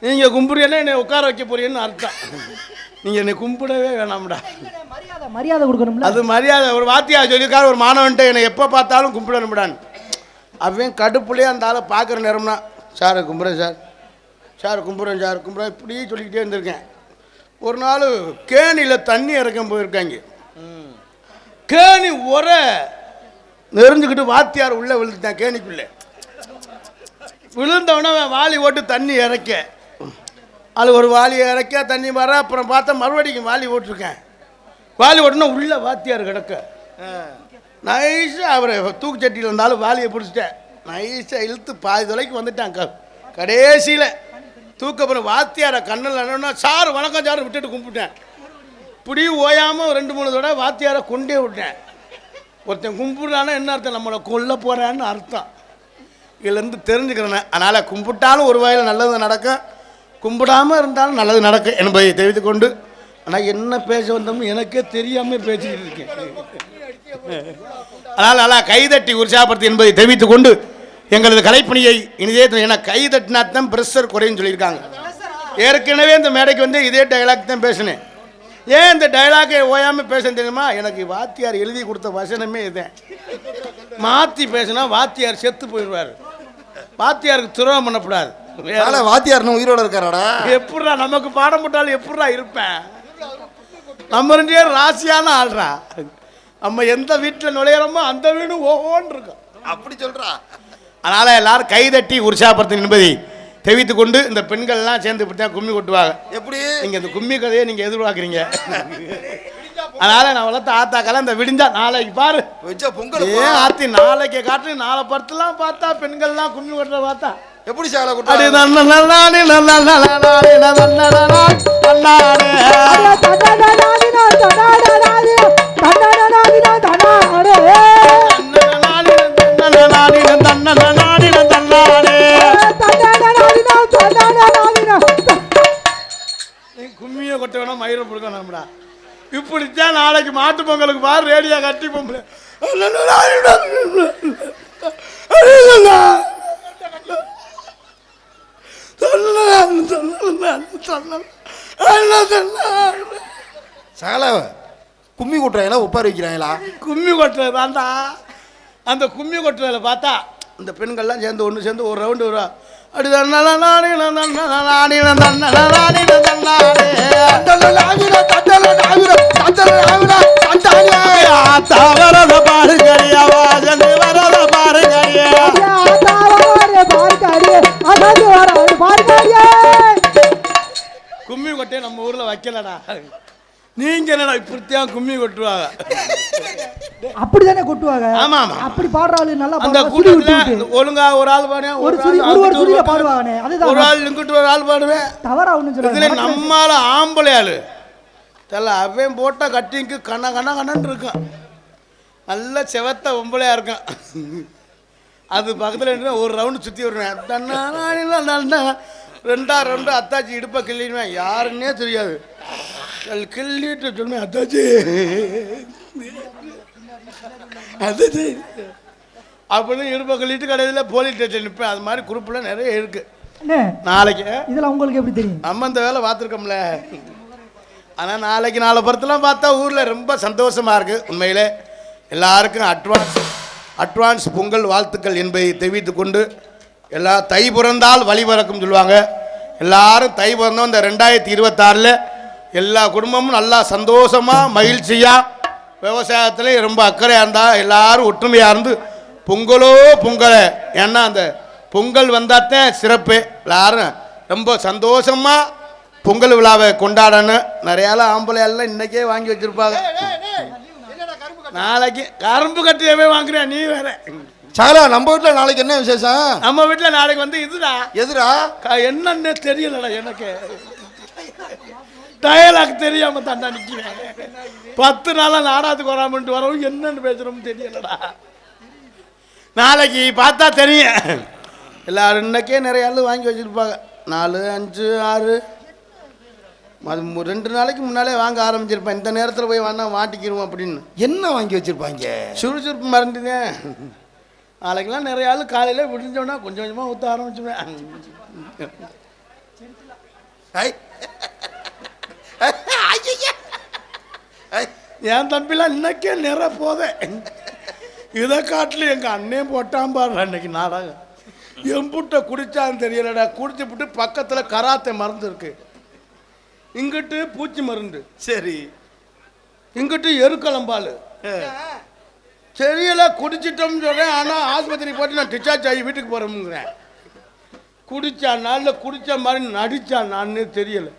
நீங்கள் கும்பிடுறீங்கன்னா என்னை உட்கார வைக்க போறீங்கன்னு அர்த்தம். நீங்கள் என்னை கும்பிடவே வேணாம்டா, மரியாதை கொடுக்கணும்ல. அது மரியாதை. ஒரு வாத்தியார் சொல்லியிருக்காரு ஒரு மாணவன்ட்ட, என்னை எப்போ பார்த்தாலும் கும்பிடணும்டான்னு. அவன் கடுப்புலேயே அந்த ஆளை பார்க்குற நேரம்னா, சார் கும்பிட்றேன் சார், சார் கும்பிட்றேன் சார் கும்பிட்றேன் இப்படி சொல்லிக்கிட்டே இருந்திருக்கேன். ஒரு நாள் கேணியில் தண்ணி இறக்கம் போயிருக்காங்க. கேணி உர நெறிஞ்சுக்கிட்டு வாத்தியார் உள்ளே விழுந்துட்டான். கேணிக்குள்ளே விழுந்தவன வாளி ஓட்டு தண்ணி இறக்க, அது ஒரு வாளி இறக்க தண்ணி வர. அப்புறம் பார்த்தா மறுபடியும் வாளி ஓட்டிருக்கேன். வாலி ஓட்டுனா உள்ள வாத்தியார் கிடக்க. நைஸாக அவரை தூக்கு சட்டியில் இருந்தாலும் வாலியை பிடிச்சிட்டேன். நைஸாக இழுத்து பாதி தொலைக்கு வந்துட்டான். கடைசியில் தூக்கப்புறம் வாத்தியாரை கண்ணில் என்னன்னா, சார் வணக்கம் சார் விட்டுட்டு கும்பிட்டேன். இப்படி ஓயாமல் 2-3 தடவை வாத்தியாரை கொண்டே விட்டேன். ஒருத்தன் கும்பிட்றான்னா என்ன அர்த்தம், நம்மளை கொல்ல போகிறான்னு அர்த்தம். இதுலேருந்து தெரிஞ்சுக்கிறேன். அதனால் கும்பிட்டாலும் ஒரு வகையில் நல்லது நடக்கும், கும்பிடாமல் இருந்தாலும் நல்லது நடக்கும் என்பதை தெரிவித்துக் கொண்டு, ஆனால் என்ன பேச வந்தோம்னு எனக்கே தெரியாமல் பேசிக்கிட்டு இருக்கேன். அதனால் நல்லா கைதட்டி உற்சாகப்படுத்து என்பதை தெரிவித்துக் கொண்டு எங்களது கலைப்பணியை இனிதே என கைதட்டினாத்தான் ப்ரெஷர் குறைன்னு சொல்லியிருக்காங்க. ஏற்கனவே இந்த மேடைக்கு வந்து இதே டைலாக் தான் பேசினேன். ஏன் இந்த டைலாக்கை ஓயாமல் பேச தெரியுமா? எனக்கு வாத்தியார் எழுதி கொடுத்த வசனமே இதுதான். மாற்றி பேசினா வாத்தியார் செத்து போயிடுவார், வாத்தியாருக்கு துரோகம் பண்ணக்கூடாது. வாத்தியார் உயிரோட இருக்காராடா? எப்படா நமக்கு பாடம் போட்டாலும் எப்படா இருப்பேன்? நம்ம 2 பேரும் ராசியான ஆள்றா. நம்ம எந்த வீட்டில் நுழையிறோமோ அந்த வீடு ஓஹோன்னு இருக்கும். அப்படி சொல்றா. அதனால் எல்லாரும் கைதட்டி உற்சாகப்படுத்தும் என்பதை தெரிவித்துக் கொண்டு இந்த பெண்கள்லாம் சேர்ந்து இப்படி தான் கும்மி கொட்டுவாங்க. எப்படி நீங்கள் இந்த கும்மி கதையை நீங்கள் எதிர்பார்க்குறீங்க? அதனால் நான் வளர்த்த ஆத்தாக்கெல்லாம் இந்த விடிஞ்சா நாளைக்கு பாரு வச்சா பொங்கல் ஏன் ஆத்தி நாளைக்கு காட்டு நாளை படத்துலாம் பார்த்தா பெண்கள்லாம் கும்மி கொட்டுற பார்த்தா எப்படி சாலை அப்படி கும்மியை கொட்ட வேணா மயிரை கொடுக்கணும்டா. இப்படித்தான் நாளைக்கு மாட்டு பொங்கலுக்கு பாரு ரேடியா கட்டி பொம்பளை சாலை கும்மி கொட்டுறாங்களா உட்கார வைக்கிறாங்களா? கும்மி கொட்டுறது தான்டா. அந்த கும்மி கொட்டுறதுல பார்த்தா இந்த பெண்கள்லாம் சேர்ந்து ஒன்று சேர்ந்து ஒரு ரவுண்டு வருவா. அப்படி கும்மி கொட்டே நம்ம ஊர்ல வைக்கலடா. நீங்க என்னடா இப்படித்தான் கும்மி கொட்டுவாங்க? அப்படிதானே கொட்டுவாங்க. ஆமா ஆமா. அப்படி பாடுறாரு நல்லா. அந்த கூட்டத்துல ஒழுங்கா ஒரு ஆள் பாடுவேன், ஒரு சுடிய பாடுவானே. அதுதான் ஒரு ஆள் இங்கிட்டு ஒரு ஆள் பாடுவேன். தவறா ஒண்ணும் சொல்ல. இதுல நம்மால ஆம்பளை ஆளு தெல்ல அவன் போட்டா கட்டிங்க்கு கண்ண கண்ண கண்ணன்னு இருக்கும். நல்ல செவத்த பொம்பளையா இருக்கும். அது பக்கத்துல ஒரு ரவுண்டு சுத்தி வருவேன். 2 ரவுண்டு அத்தாச்சி இடுப்பை கிள்ளிடுவேன். யாருன்னே தெரியாது. கிள்ளிட்டு சொல்லுவேன் அத்தாச்சி அத்தாச்சி அப்படின்னு இடுப்பை கிள்ளிட்டு கடையில் போலீஸ் ஸ்டேஷன் நிற்பேன். அது மாதிரி குரூப்பில் நிறைய இருக்கு. நாளைக்கு இதெல்லாம் உங்களுக்கு எப்படி தெரியும்? நம்ம இந்த வேலை பார்த்துருக்கோம்ல. ஆனால் நாளைக்கு நாளை பொறுத்தெல்லாம் பார்த்தா ஊரில் ரொம்ப சந்தோஷமாக இருக்குது. உண்மையிலே எல்லாருக்கும் அட்வான்ஸ் பொங்கல் வாழ்த்துக்கள் என்பதை தெரிவித்துக் கொண்டு எல்லா தை பிறந்தால் வழி பிறக்கும் சொல்லுவாங்க. எல்லாரும் தை பிறந்தோம். இந்த 2026 எல்லா குடும்பமும் நல்லா சந்தோஷமாக மகிழ்ச்சியாக விவசாயத்தில் ரொம்ப அக்கறையாக இருந்தால் எல்லாரும் ஒற்றுமையாக இருந்து பொங்கலோ பொங்கலை. ஏன்னா அந்த பொங்கல் வந்தாத்தான் சிறப்பு. எல்லாரும் ரொம்ப சந்தோஷமாக பொங்கல் விழாவை கொண்டாடணும். நிறையால ஆம்பளையெல்லாம் இன்றைக்கே வாங்கி வச்சுருப்பாங்க. நாளைக்கு கரும்பு கட்டியவே வாங்குறேன். நீ வேற சாலா நம்ம வீட்டில் நாளைக்கு என்ன விசேஷம்? நம்ம வீட்டில் நாளைக்கு வந்து இதுடா. எதுடா? என்னன்னு தெரியலடா எனக்கு. டயலாக் தெரியாம தாண்டா நிற்கிறேன். 10 நாளாக நாடாத்துக்கு வராமட்டு வரவும் என்னன்னு பேசுகிறோம்னு தெரியலடா. நாளைக்கு பார்த்தா தெரியும். எல்லாரும் இன்னைக்கே நிறைய ஆள் வாங்கி வச்சுருப்பாங்க. 4, 5, 6 அது 2 நாளைக்கு முன்னாலே வாங்க ஆரம்பிச்சிருப்பேன். இந்த நேரத்தில் போய் வாங்க மாட்டிக்கிடுவோம் அப்படின்னு. என்ன வாங்கி வச்சுருப்பாங்க? சுறுசுறுப்பு மறந்துட்டேன். நாளைக்கெல்லாம் நிறைய ஆள் காலையில் விடிஞ்சோன்னா கொஞ்சம் கொஞ்சமாக ஊற்ற ஆரம்பிச்சுவேன். என் தம்பிலாம் இன்னைக்கே நிற போதேன். இதை காட்டில் எங்கள் அண்ணே போட்டான் பாரு அன்னைக்கு நாடகம். எம்புட்ட குடிச்சான்னு தெரியலடா. குடிச்சு விட்டு பக்கத்தில் கராத்தே மருந்து இருக்கு. இங்கிட்டு பூச்சி மருந்து, சரி, இங்கிட்டு எருக்களம்பால். தெரியல குடிச்சிட்டோம்னு சொல்கிறேன். ஆனால் ஆஸ்பத்திரி போட்டு நான் டிஸ்சார்ஜ் ஆகி வீட்டுக்கு போகிறோம்ங்கிறேன். குடித்தான் நாளில் குடித்த மாதிரி நடித்தான். நானே தெரியலை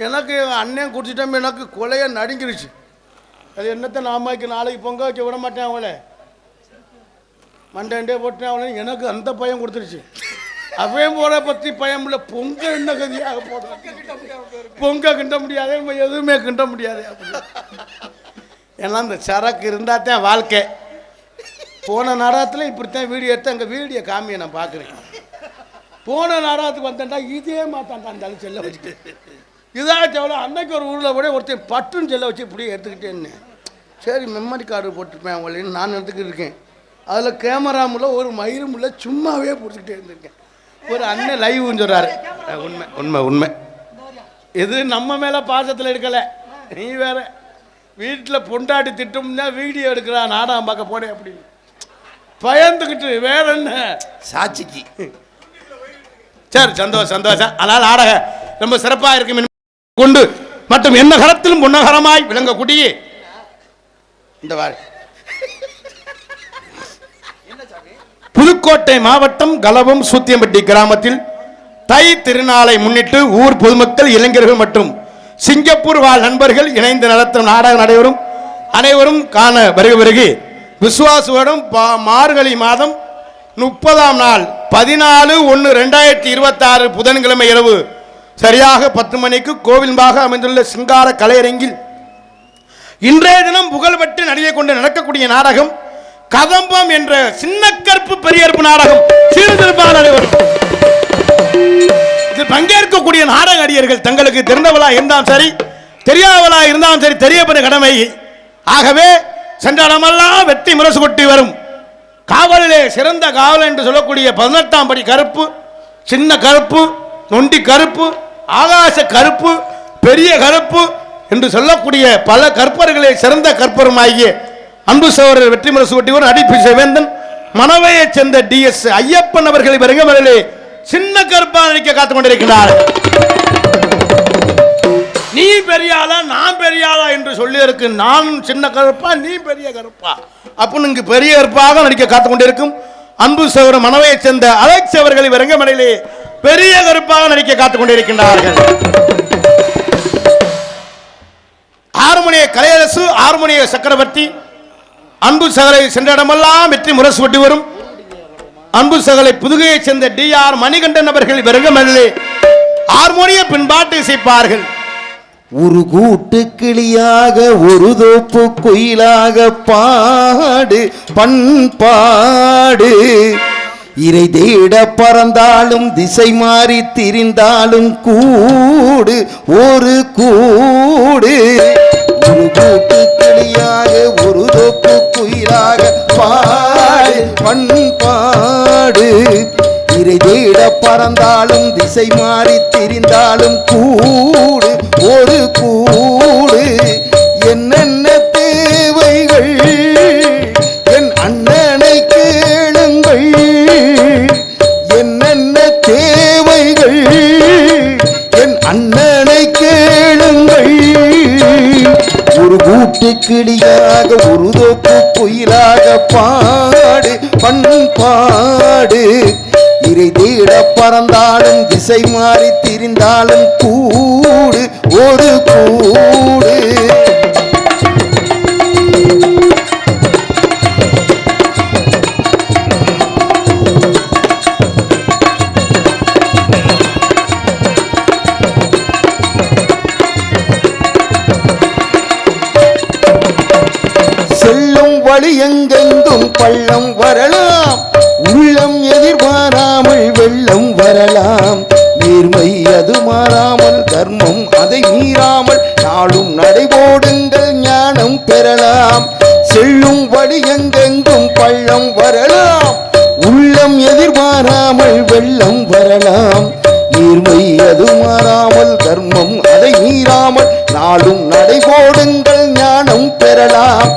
எனக்கு. எங்கள் அண்ணன் குடிச்சிட்டோம். எனக்கு கொலையை நடுங்கிருச்சு. அது என்னத்தை நாமாய்க்கு நாளைக்கு பொங்க வைக்க விட மாட்டேன். அவளை மண்டே போட்டேன். அவளை எனக்கு அந்த பயம் கொடுத்துருச்சு. அவன் போகிற பற்றி பயம் இல்லை. பொங்க என்ன கதியாக போட பொங்க கிண்ட முடியாது, நம்ம எதுவுமே கிண்ட முடியாது. ஏன்னா இந்த சரக்கு இருந்தால் தான் வாழ்க்கை. போன நாடகத்தில் இப்படித்தான் வீடியோ எடுத்து அங்கே வீடியோ காமியை நான் பார்க்குறேன். போன நாடகத்துக்கு வந்தேன்டா இதே மாத்தான்டா அந்த செல்லை வச்சுட்டு இதாச்சும் எவ்வளோ அன்னைக்கு ஒரு ஊரில் கூட ஒருத்தன் பட்டுன்னு செல்லை வச்சு இப்படி எடுத்துக்கிட்டேன்னு. சரி மெமரி கார்டு போட்டிருப்பேன் அவங்களேன்னு நான் எடுத்துக்கிட்டு இருக்கேன். அதில் கேமராமுள்ள ஒரு மயிரும் இல்லை, சும்மாவே பிடிச்சிக்கிட்டே இருந்திருக்கேன். ஒரு அண்ணன் லைவ்னு சொல்கிறாரு. உண்மை உண்மை உண்மை. எது நம்ம மேலே பாசத்தில் எடுக்கலை, நீ வேற வீட்டில் பொண்டாட்டி திட்டம்னா வீடியோ எடுக்கிறா நாடகம் பார்க்க போனேன் அப்படின்னு பயந்துக்கிட்டு வேற என்ன சாட்சிக்கு. சரி சந்தோஷம் சந்தோஷம். அதனால் நாடக ரொம்ப சிறப்பாக இருக்கும் கொண்டு மற்றும் என்ன கரத்திலும் பொன்னகரமாய் விளங்கக்கூடிய இந்த புதுக்கோட்டை மாவட்டம் கலவம் சூத்தியம்பட்டி கிராமத்தில் தை திருநாளை முன்னிட்டு ஊர் பொதுமக்கள், இளைஞர்கள் மற்றும் சிங்கப்பூர் வாழ் நண்பர்கள் இணைந்து நடத்தும் நாடகம் நடைபெறும். அனைவரும் காண வருகை விசுவாசுடன் மார்கழி மாதம் 30ஆம் நாள் 14/1/2026 புதன்கிழமை இரவு சரியாக 10 மணிக்கு கோவில்பாக அமைந்துள்ள சிங்கார கலையரங்கில் இன்றைய தினம் புகழ்பெற்று நடிகை கொண்டு நடக்கக்கூடிய நாடகம் கதம்பம் என்ற சின்ன கற்பு பெரியற்பு நாடகம் சீர்திருப்பாக நடைபெறும். இதில் பங்கேற்கக்கூடிய நாடக நடிகர்கள் தங்களுக்கு தெரிந்தவளா இருந்தாலும் சரி, தெரியாதவளா இருந்தாலும் சரி, தெரியப்பட்ட கடமை. ஆகவே சென்ற இடமெல்லாம் வெற்றி முரசு கொட்டி வரும் காவலிலே சிறந்த காவல் என்று சொல்லக்கூடிய 18ஆம் படி கருப்பு, சின்ன கருப்பு, நொண்டி கருப்பு, ஆகாச கருப்பு, பெரிய கருப்பு என்று சொல்லக்கூடிய பல கற்பர்களை சிறந்த கற்பருமாகிய அன்பு சகோதரர் வெற்றி முரசு கொட்டி வரும் அடிப்பி சேவேந்தன் மனவையை சேர்ந்த DS ஐயப்பன் அவர்களை வருகவரிலே சின்ன கருப்பா நடிக்க காத்துக் கொண்டிருக்கிறார். நீ பெரியாளா நான் பெரியாளா என்று சொல்லி இருக்கு. நான் சின்ன கருப்பா, நீ பெரிய கருப்பா அப்படின்னு பெரிய கருப்பாக நடிக்க காத்துக் கொண்டிருக்கும் அன்பு சகோதரர் மனவையை சேர்ந்த அலெக்ஸ் அவர்களை வருகவரிலே பெரிய கருப்பாக நடிக்க காத்துக் கொண்டிருக்கின்றார்கள். ஆறுமணிய கலையரசு, ஆறுமணிய சக்கரவர்த்தி அன்பு சகலை சென்ற இடமெல்லாம் வெற்றி முரசு கொட்டி வரும் அன்பு சகலை புதுகையை சேர்ந்த DR மணிகண்டன் அவர்கள் வருகமல்லே ஹார்மோனிய பின்பாட்டு இசைப்பார்கள். ஒரு கூட்டு கிளியாக ஒரு தோப்பு குயிலாக பாடு பண்பாடு. இறை தேட பறந்தாலும் திசை மாறி திரிந்தாலும் கூடு ஒரு கூடு. ஒரு கூட்டு கிளியாக ஒரு தோப்பு குயிலாக பாடு பண்பாடு. இறை தேட பறந்தாலும் திசை மாறி திரிந்தாலும் கூடு ஒரு கூடு. என்னென்ன தேவைகள் என் அண்ணனை கேளுங்கள், என்னென்ன தேவைகள் என் அண்ணனை கேளுங்கள். ஒரு கூட்டு கிளியாக ஒரு தோப்பு குயிலாக பாடு பண்பாடு. இறை தேட பறந்தாலும் திசை மாறி திரிந்தாலும் கூடு ஒரு கூடு. செல்லும் வழி எங்கெங்கும் பள்ளம் வரலாம், உள்ளம் எதிர்பாராமல் வெள்ளம் வரலாம். நேர்மை அது மாறாமல், தர்மம் அதை மீறாமல், நாளும் நடைபோடுங்கள் ஞானம் பெறலாம். செல்லும் வழி எங்கெங்கும் பள்ளம் வரலாம், உள்ளம் எதிர்பாராமல் வெள்ளம் வரலாம். நேர்மை அது மாறாமல், தர்மம் அதை மீறாமல், நாளும் நடைபோடுங்கள் ஞானம் பெறலாம்.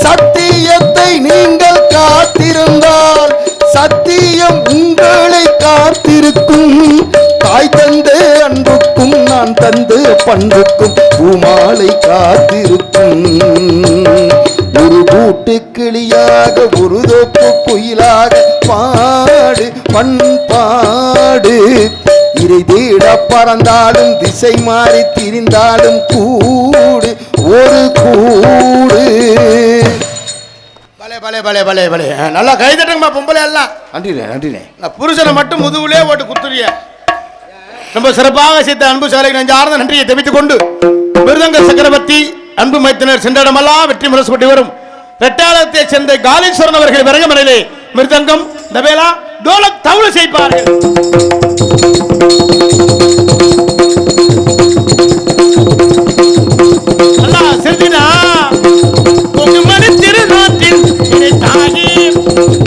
சத்தியத்தை நீங்கள் காத்திருந்தால் சத்தியம் உங்களை காத்திருக்கும். தாய் தந்த அன்புக்கும் நான் தந்த பண்புக்கும் பூமாலை காத்திருக்கும். ஒரு கூட்டு கிளியாக ஒரு தோப்பு குயிலாக பாடு பண்பாடு. இறை தேட பறந்தாலும் திசை மாறி திரிந்தாலும் கூடு ஒரு கூடு. பலே பலே பலே பலே பலே. நல்லா கை தட்டுங்கம்மா பொம்பளை எல்லாம். நன்றிண்ணே நன்றிண்ணே. நான் புருஷனை மட்டும் முதுகுலே ஓட்டு குத்துறிய ரொம்ப சிறப்பாக செய்த அன்பு சாலைக்கு நெஞ்சார்ந்த நன்றியை தெரிவித்துக் கொண்டு மிருதங்க சக்கரவர்த்தி அன்பு மைத்தினர் சென்ற இடமெல்லாம் வெற்றி முரசு கொண்டு வரும் ரெட்டாளத்தை சேர்ந்த காலீஸ்வரன் அவர்கள் விரங்கமனையிலே மிருதங்கம் தபேலா டோலக் தவுளு செய்ப்பார்கள். அல்லாஹ் செல்வினா பொங்கமணி திருநாட்டில் இதை தாகி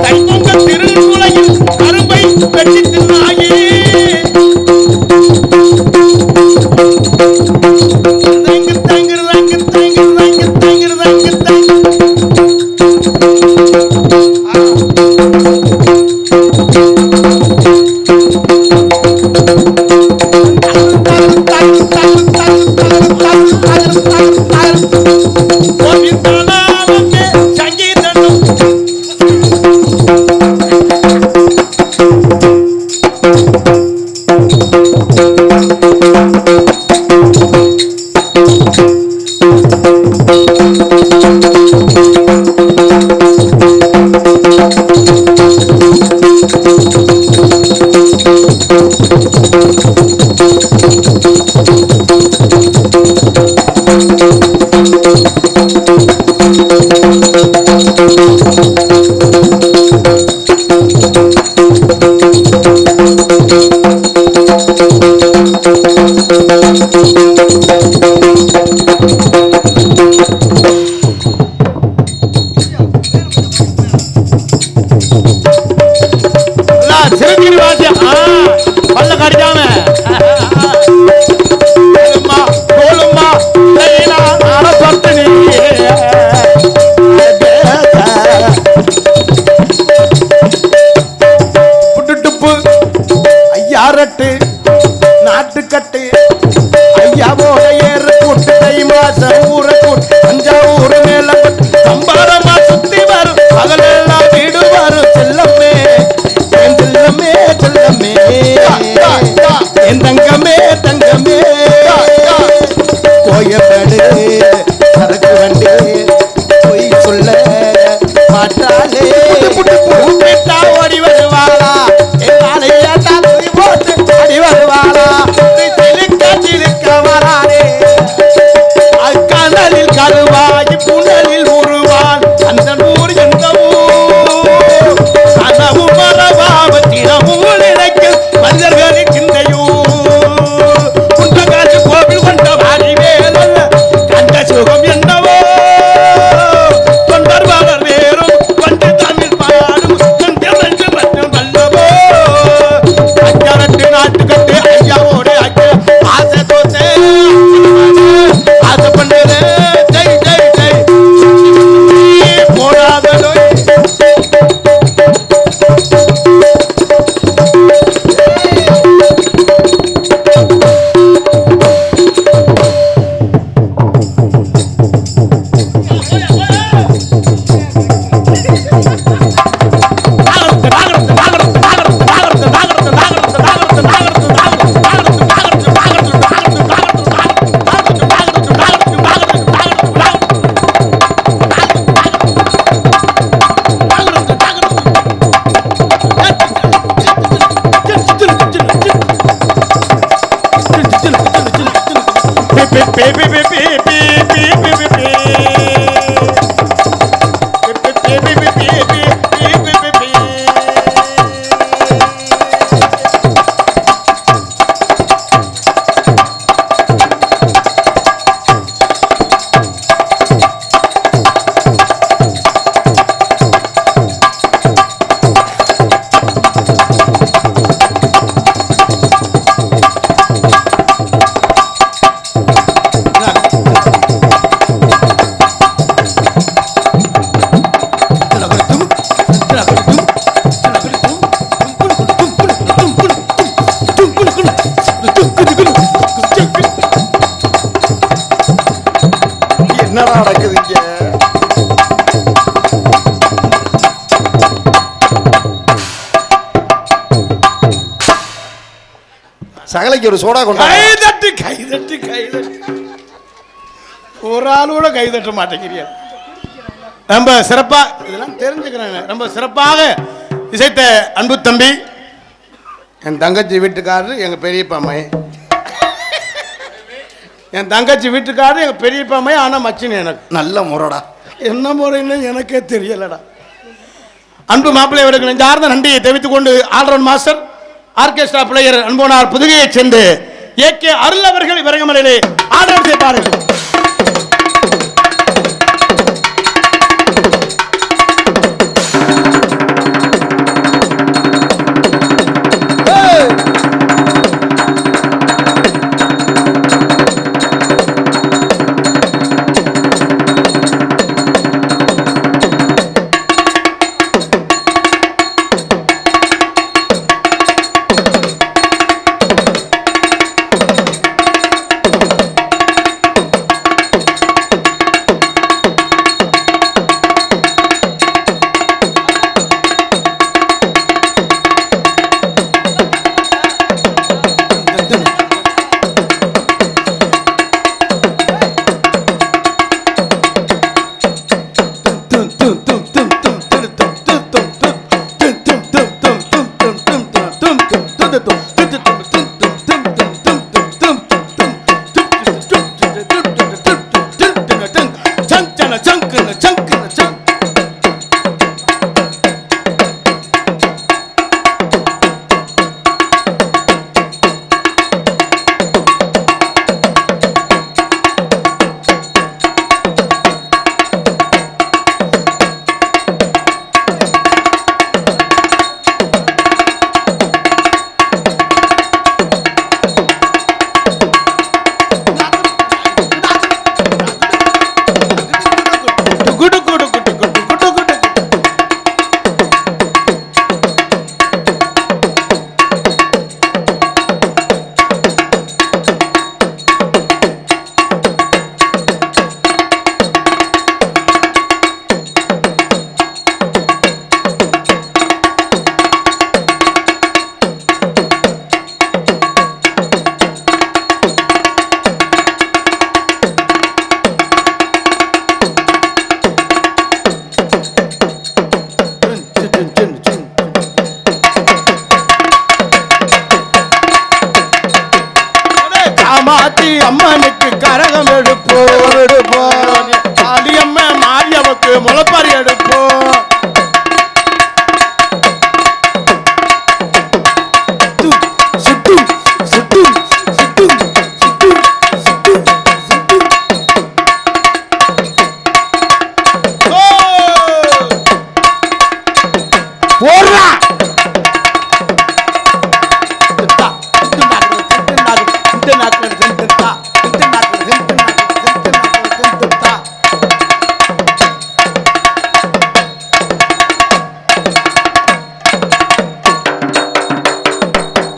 தைப்பொங்க திருநூலையில் கரும்பை வெட்டி தின்னாகி நாட்டுக்கட்டு ஐயாவோட ஏறு கூட்டு தை மாசம் ஊர கூட்டு தஞ்சாவூர் மேல சம்பாரமா சுத்தி வரும் பகலெல்லாம் வீடு வரும் செல்லம்மே என் செல்லம்மே செல்லம்மே என் தங்கமே தங்கமே கோயப்பேடு சரக்கு வண்டி பொய் சொல்ல மாற்றாலே ஓடி வருவாளா என் ஆலையாட்டா போட்டு ஓடி வருவாளா கனலில் கருவாகி புனலில் உருவான் அந்த ஊர் எந்த ஊர் கனவு மரபாவ தினமும் நினைக்கும் மனிதர்களின் சிந்தையூர் குண்டகாட்சி கோவில் கொண்ட வாரி வேலல்ல கண்ட சுகம் என்னவோ தொண்டர் வளர் வேறும் கொண்டு தமிழ் பாடும் என்று மட்டும் வல்லவோ அஞ்சரட்டு நாட்டுக்கட்டு ஐயாவோட அக்க ஆசை தோசை ஆசை பண்ணது ஜெய் ஜெய் ஜெய் போடாதோ என்னடா நடக்குது இங்க? சகலைக்கு ஒரு சோடா கொண்டு கைதட்டு கைதட்டு கைதட்டு ஒரு ஆளோட கைதட்ட மாட்டேங்கிறீங்க. ரொம்ப சிறப்பா இதெல்லாம் தெரிஞ்சுக்கிறாங்க. ரொம்ப சிறப்பாக இசைத்த அன்பு தம்பி என் தங்கச்சி வீட்டுக்காரரு எங்க பெரியப்பா அம்மையை, என் தங்கச்சி வீட்டுக்காரரு எங்க பெரியப்பா அம்மையை. ஆனா மச்சினி எனக்கு நல்ல முறடா என்ன முறைன்னு எனக்கே தெரியலடா. அன்பு மாப்பிள்ளை அவர்கள் நெஞ்சார்ந்த நன்றியை தெரிவித்துக் கொண்டு ஆல்ரவுண்ட் மாஸ்டர் ஆர்கெஸ்ட்ரா பிளேயர் அன்போனார் புதுகையைச் சேர்ந்து ஏகே அருள் அவர்கள் விரங்கமலையிலே ஆர்டர் செய்வார்கள். அம்மனுக்கு கரகம் எடுப்போம், காளியம்மா மாரியவுக்கு முளைப்பாரி எடுப்போம்.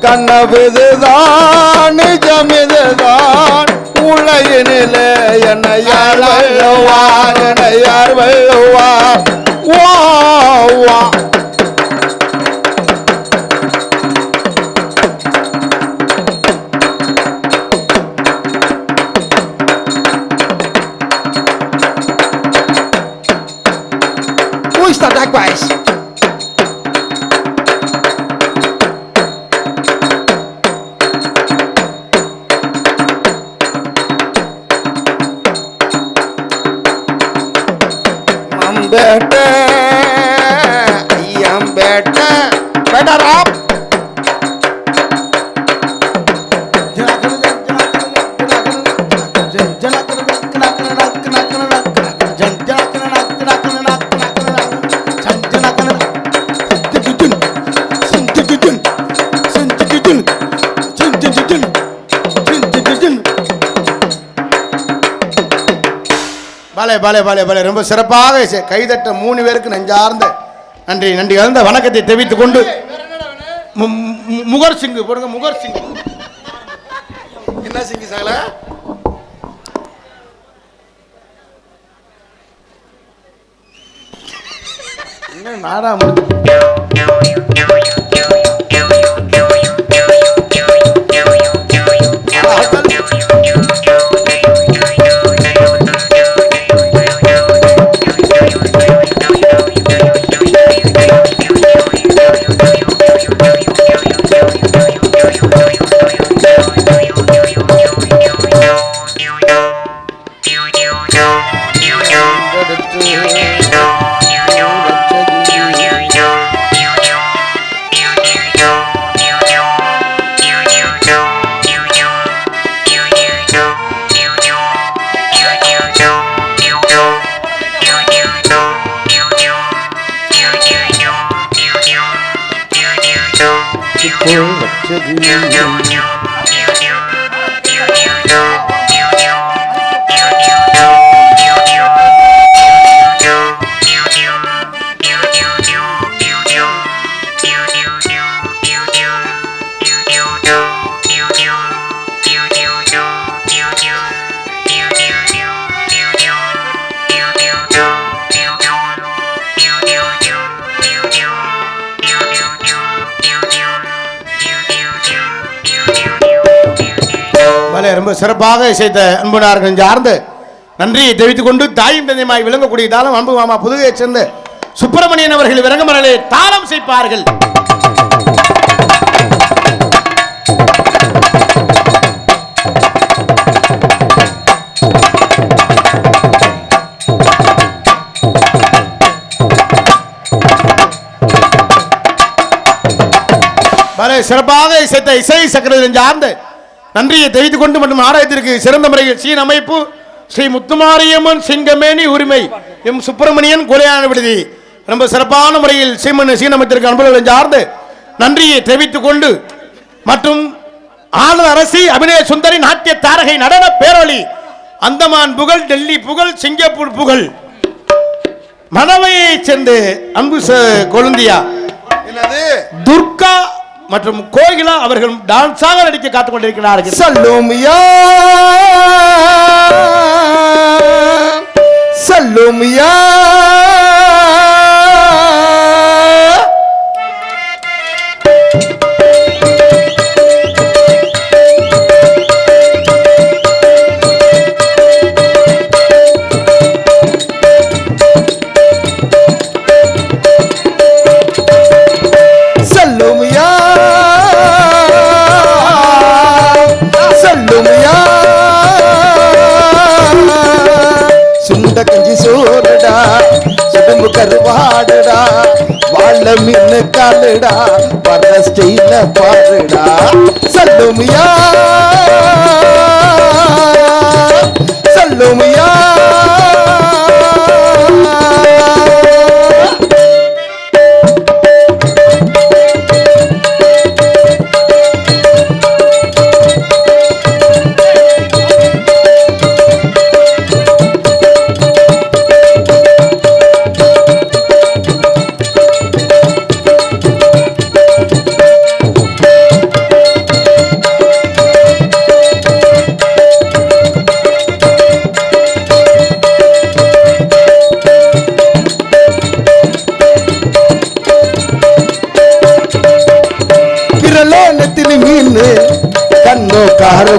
கனவுதுதான் நிஜமிதுதான் உலகினிலே என்னை யார் வெல்லுவார், என்னை யார் வெல்லுவார்? வா வா Hoe is dat dakwijs? Better, I am better. Better up. பாலே பாலே பாலே பாலே ரொம்ப சிறப்பாக கைதட்ட 3 பேருக்கு நெஞ்சார்ந்த நன்றி நன்றி கலந்த வணக்கத்தை தெரிவித்துக் கொண்டு முகர் சிங்கு போடுங்க. முகர் சிங்கு என்ன சிங்கு சாகல என்ன நாடா இப்போ வச்சது ரொம்ப சிறப்பாக இசைத்த அன்புனார்கள் சார்ந்து நன்றியை தெரிவித்துக் கொண்டு தாயும் தந்தையுமாய் விளங்கக்கூடிய தாளம் அன்பு மாமா புதுகையைச் சேர்ந்த சுப்பிரமணியன் அவர்கள் விரங்கமரலே தாளம் செய்ப்பார்கள். சிறப்பாக இசைத்த இசை சக்கரவர்த்தி சார்ந்து நன்றியை தெரிவித்துக் கொண்டு மற்றும் நாடகத்திற்கு சிறந்த முறையில் சீன் அமைப்பு ஸ்ரீ முத்துமாரியம்மன் சிங்கமேனி உரிமை எம் சுப்பிரமணியன் கொலையான விடுதி ரொம்ப சிறப்பான முறையில் சீனமைத்திற்கு அன்புடன் சார்ந்து நன்றியை தெரிவித்துக் கொண்டு மற்றும் ஆனந்த அரசி அபிநய சுந்தரி நாட்டிய தாரகை நடன பேரொளி அந்தமான் புகழ் டெல்லி புகழ் சிங்கப்பூர் புகழ் மணவையை சேர்ந்து அன்பு கொழுந்தியா துர்கா மற்றும் கோகிலா அவர்கள் டான்ஸாக நடிக்க காத்துக் கொண்டிருக்கிறார்கள். சல்லோமியா சல்லோமியா கருவாடுடா வாழ மீன் காலுடா வர ஸ்டைல பாருடா சல்லுமியா சல்லுமியா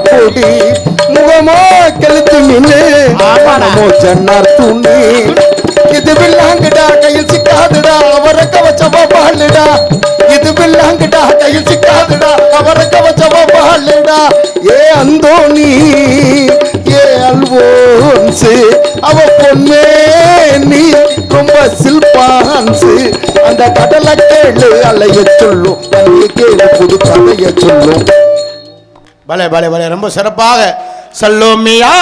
பொடி முகமோ கழுத்து மீனு மனமோ ஜன்னார் துணி இது பில்லாங்கடா கையில் சிக்காதுடா அவரை கவச்சவா பாலுடா இது பில்லாங்கடா கையில் சிக்காதுடா அவரை கவச்சவா பாலுடா ஏ அந்தோனி ஏ அல்வோன்ஸ் அவ பொண்ணே நீ ரொம்ப சில்பான்ஸ் அந்த கடலை கேளு அலைய சொல்லும் கேளு புது கதைய சொல்லும். பலே பலே பலே ரொம்ப சிறப்பாக சல்லோமியா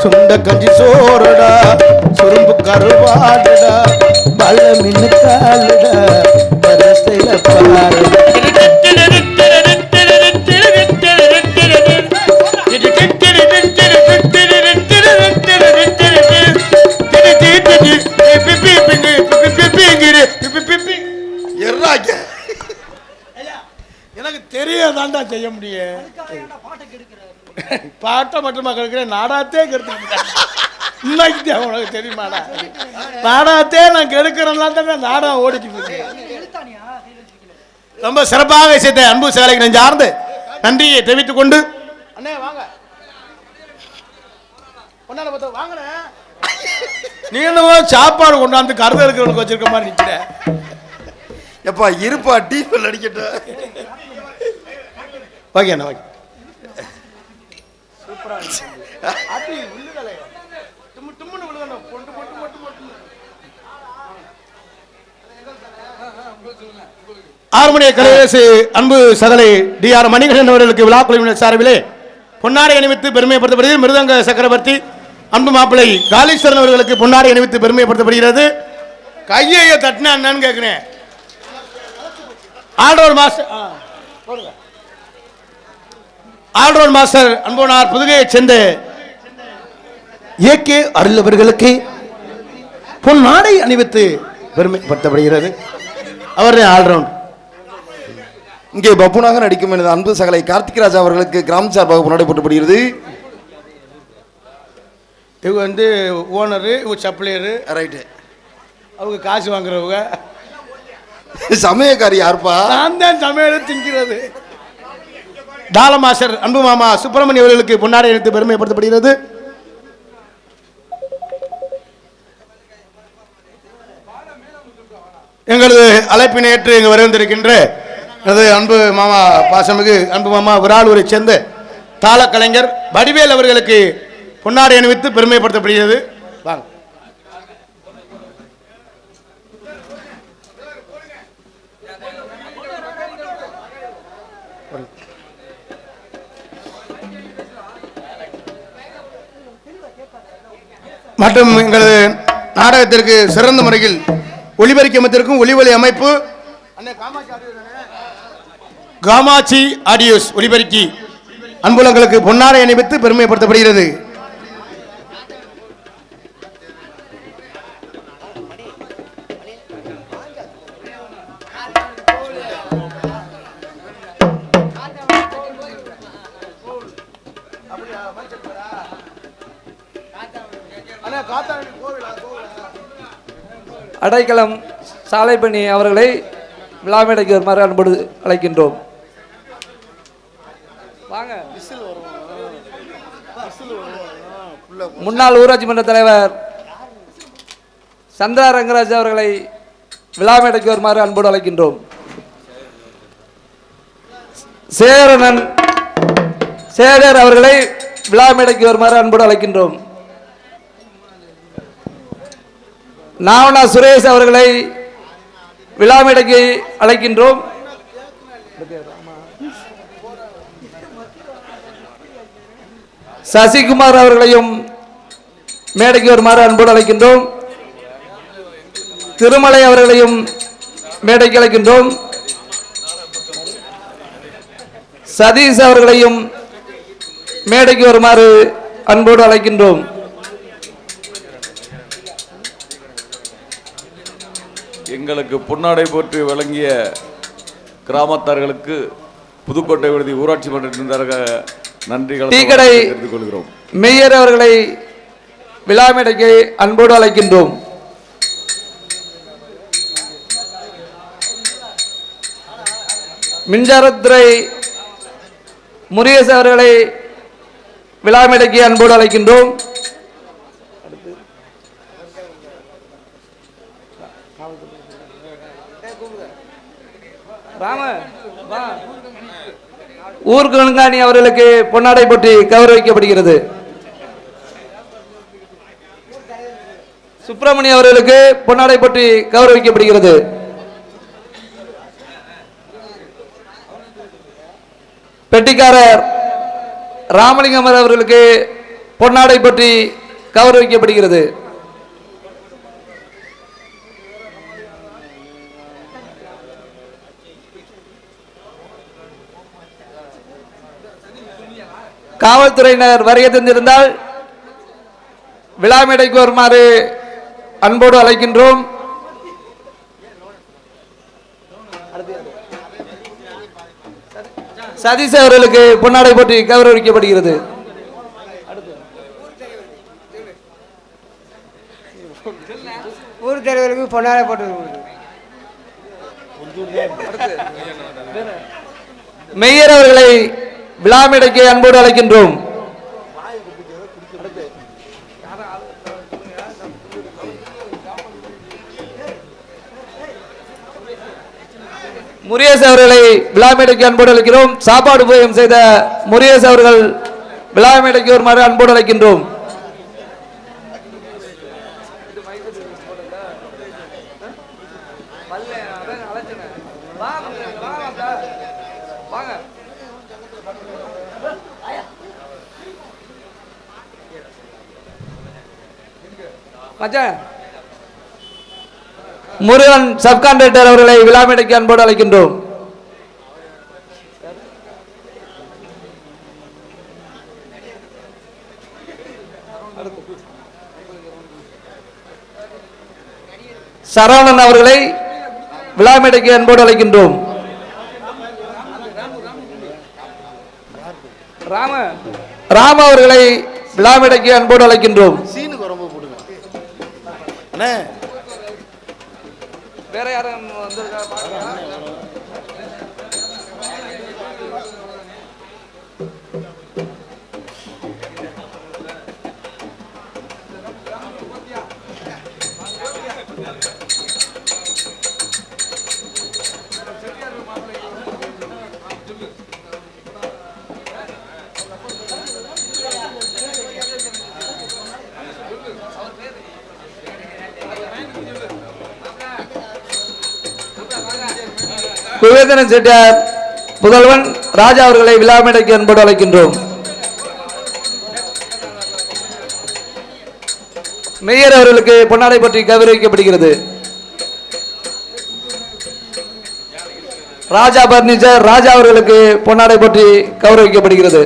சுண்ட கஞ்சி சோறுடா சுரும்பு கருவாடுடா பல மின்னு காலுடா பரஸ்தையில பாரு எனக்கு தெரியாதாண்டா செய்ய முடியும் பாட்டை மட்டுமா கெடுக்கிற நாடாத்தே கெடுத்து உனக்கு தெரியுமாடா நாடாத்தே நான் கெடுக்கிறேன்னா தானே நாடகம் ஓடிக்கிட்டு ரொம்ப சிறப்பாக செய்த அன்பு சேலைக்கு நான் சார்ந்து நன்றியை தெரிவித்துக் கொண்டு அண்ணே வாங்க வாங்க நீ என்னவோ சாப்பாடு கொண்டாந்து கருத இருக்கிறவனுக்கு வச்சிருக்க மாதிரி நிக்கிற எப்பா இருப்பா டீஃபல் அடிக்கட்ட ஓகே அண்ணா ஓகே ஆறுமணிய கலையரசு அன்பு சகலை டி.ஆர். மணிகண்டன் அவர்களுக்கு விழா குழுவினர் சார்பிலே பொன்னாடை அணிவித்து பெருமைப்படுத்தப்படுகிறது. மிருதங்க சக்கரவர்த்தி அன்பு மாப்பிள்ளை காலீஸ்வரன் அவர்களுக்கு பொன்னாடை அணிவித்து பெருமைப்படுத்தப்படுகிறது. கையை தட்டினா என்னன்னு கேட்குறேன். ஆல்ரவுண்ட் மாஸ்டர் ஆல்ரவுண்ட் மாஸ்டர் அன்பனார் புதுகையை சேர்ந்த ஏகே அருள் அவர்களுக்கு பொன்னாடை அணிவித்து பெருமைப்படுத்தப்படுகிறது. அவர் ஆல்ரவுண்ட். இங்கே பப்புனாக நடிக்கும் எனது அன்பு சகலை கார்த்திக்ராஜ் அவர்களுக்கு கிராம சார்பாக பொன்னாடை போட்டப்படுகிறது. இவங்க வந்து ஓனரு, இவங்க சப்ளையரு, ரைட்டு. அவங்க காசு வாங்குறவங்க. சமயக்காரி யாருப்பா? நான் தான் சமையல் திங்கிறது. தாள மாஸ்டர் அன்பு மாமா சுப்பிரமணிய அவர்களுக்கு பொன்னாடை அணிவித்து பெருமைப்படுத்தப்படுகிறது. எங்களது அழைப்பினை ஏற்று இங்கு வருகின்ற எனது அன்பு மாமா பாசமிகு அன்பு மாமா விராலூரை சேர்ந்த தாள கலைஞர் வடிவேல் அவர்களுக்கு பொன்னாடை அணிவித்து பெருமைப்படுத்தப்படுகிறது. வாங்க. மற்றும் எங்களது நாடகத்திற்கு சிறந்த முறையில் ஒளிபரிக்க அமைத்திருக்கும் ஒளிவொலி அமைப்பு காமாட்சி ஆடியோஸ் ஒளிபரிக்கி அன்புலங்களுக்கு பொன்னாடை அணிவித்து பெருமைப்படுத்தப்படுகிறது. அடைக்கலம் சாலைப்பணி அவர்களை விழாமேடைக்கு வருமாறு அன்போடு அழைக்கின்றோம். வாங்க. முன்னாள் ஊராட்சி மன்ற தலைவர் சந்திரா ரங்கராஜ் அவர்களை விழாமேடைக்கு வருமாறு அன்போடு அழைக்கின்றோம். சேகர் அவர்களை விழாமேடைக்கு வருமாறு அன்போடு அழைக்கின்றோம். நாவனா சுரேஷ் அவர்களை விழாமேடைக்கு அழைக்கின்றோம். சசிகுமார் அவர்களையும் மேடைக்கு வருமாறு அன்போடு அழைக்கின்றோம். திருமலை அவர்களையும் மேடைக்கு அழைக்கின்றோம். சதீஷ் அவர்களையும் மேடைக்கு வருமாறு அன்போடு அழைக்கின்றோம். எங்களுக்கு பொன்னாடை போற்றி வழங்கிய கிராமத்தார்களுக்கு புதுக்கோட்டை விடுதி ஊராட்சி மன்றத்தினராக நன்றிகளை தெரிவித்துக் கொள்கிறோம். மேயர் அவர்களை விழாமேடைக்கு அன்போடு அழைக்கின்றோம். மின்சாரத்துறை முருகேசன் அவர்களை விழாமேடைக்கு அன்போடு அழைக்கின்றோம். ஊர் கண்காணி அவர்களுக்கு பொன்னாடை போட்டி கௌரவிக்கப்படுகிறது. சுப்பிரமணிய அவர்களுக்கு பொன்னாடை போட்டி கௌரவிக்கப்படுகிறது. பெட்டிக்காரர் ராமலிங்கம் அவர்களுக்கு பொன்னாடை போட்டி கௌரவிக்கப்படுகிறது. காவல்துறையினர் வருகை தந்திருந்தால் விழாமேடைக்கு வருமாறு அன்போடு அழைக்கின்றோம். சதீஷ் அவர்களுக்கு பொன்னாடை போட்டி கௌரவிக்கப்படுகிறது. ஊர் தலைவருக்கு பொன்னாடை போட்டு மேயர் அவர்களை விழாமேடைக்கு அன்போடு அழைக்கின்றோம். முருகேச அவர்களை விழாமேடைக்கு அன்போடு அழைக்கிறோம். சாப்பாடு உபயோகம் செய்த முருகேச அவர்கள் விழாமேடைக்கு வருமாறு அன்போடு அழைக்கின்றோம். மச்சான் முருகன் சப்கான்ட்ராக்டர் அவர்களை விழா மேடைக்கு அன்போடு அழைக்கின்றோம். சரவணன் அவர்களை விழா மேடைக்கு அன்போடு அழைக்கின்றோம். ராம அவர்களை விழா மேடைக்கு அன்போடு அழைக்கின்றோம். சீனுக்கு ரொம்ப போடுங்க. வேற யாரும் குவேதன செட்டியார் புதல்வன் ராஜா அவர்களை விழா மேடைக்கு அன்போடு அழைக்கின்றோம். மேயர் அவர்களுக்கு பொன்னாடை பற்றி கௌரவிக்கப்படுகிறது. ராஜா பர்னிச்சர் ராஜா அவர்களுக்கு பொன்னாடை பற்றி கௌரவிக்கப்படுகிறது.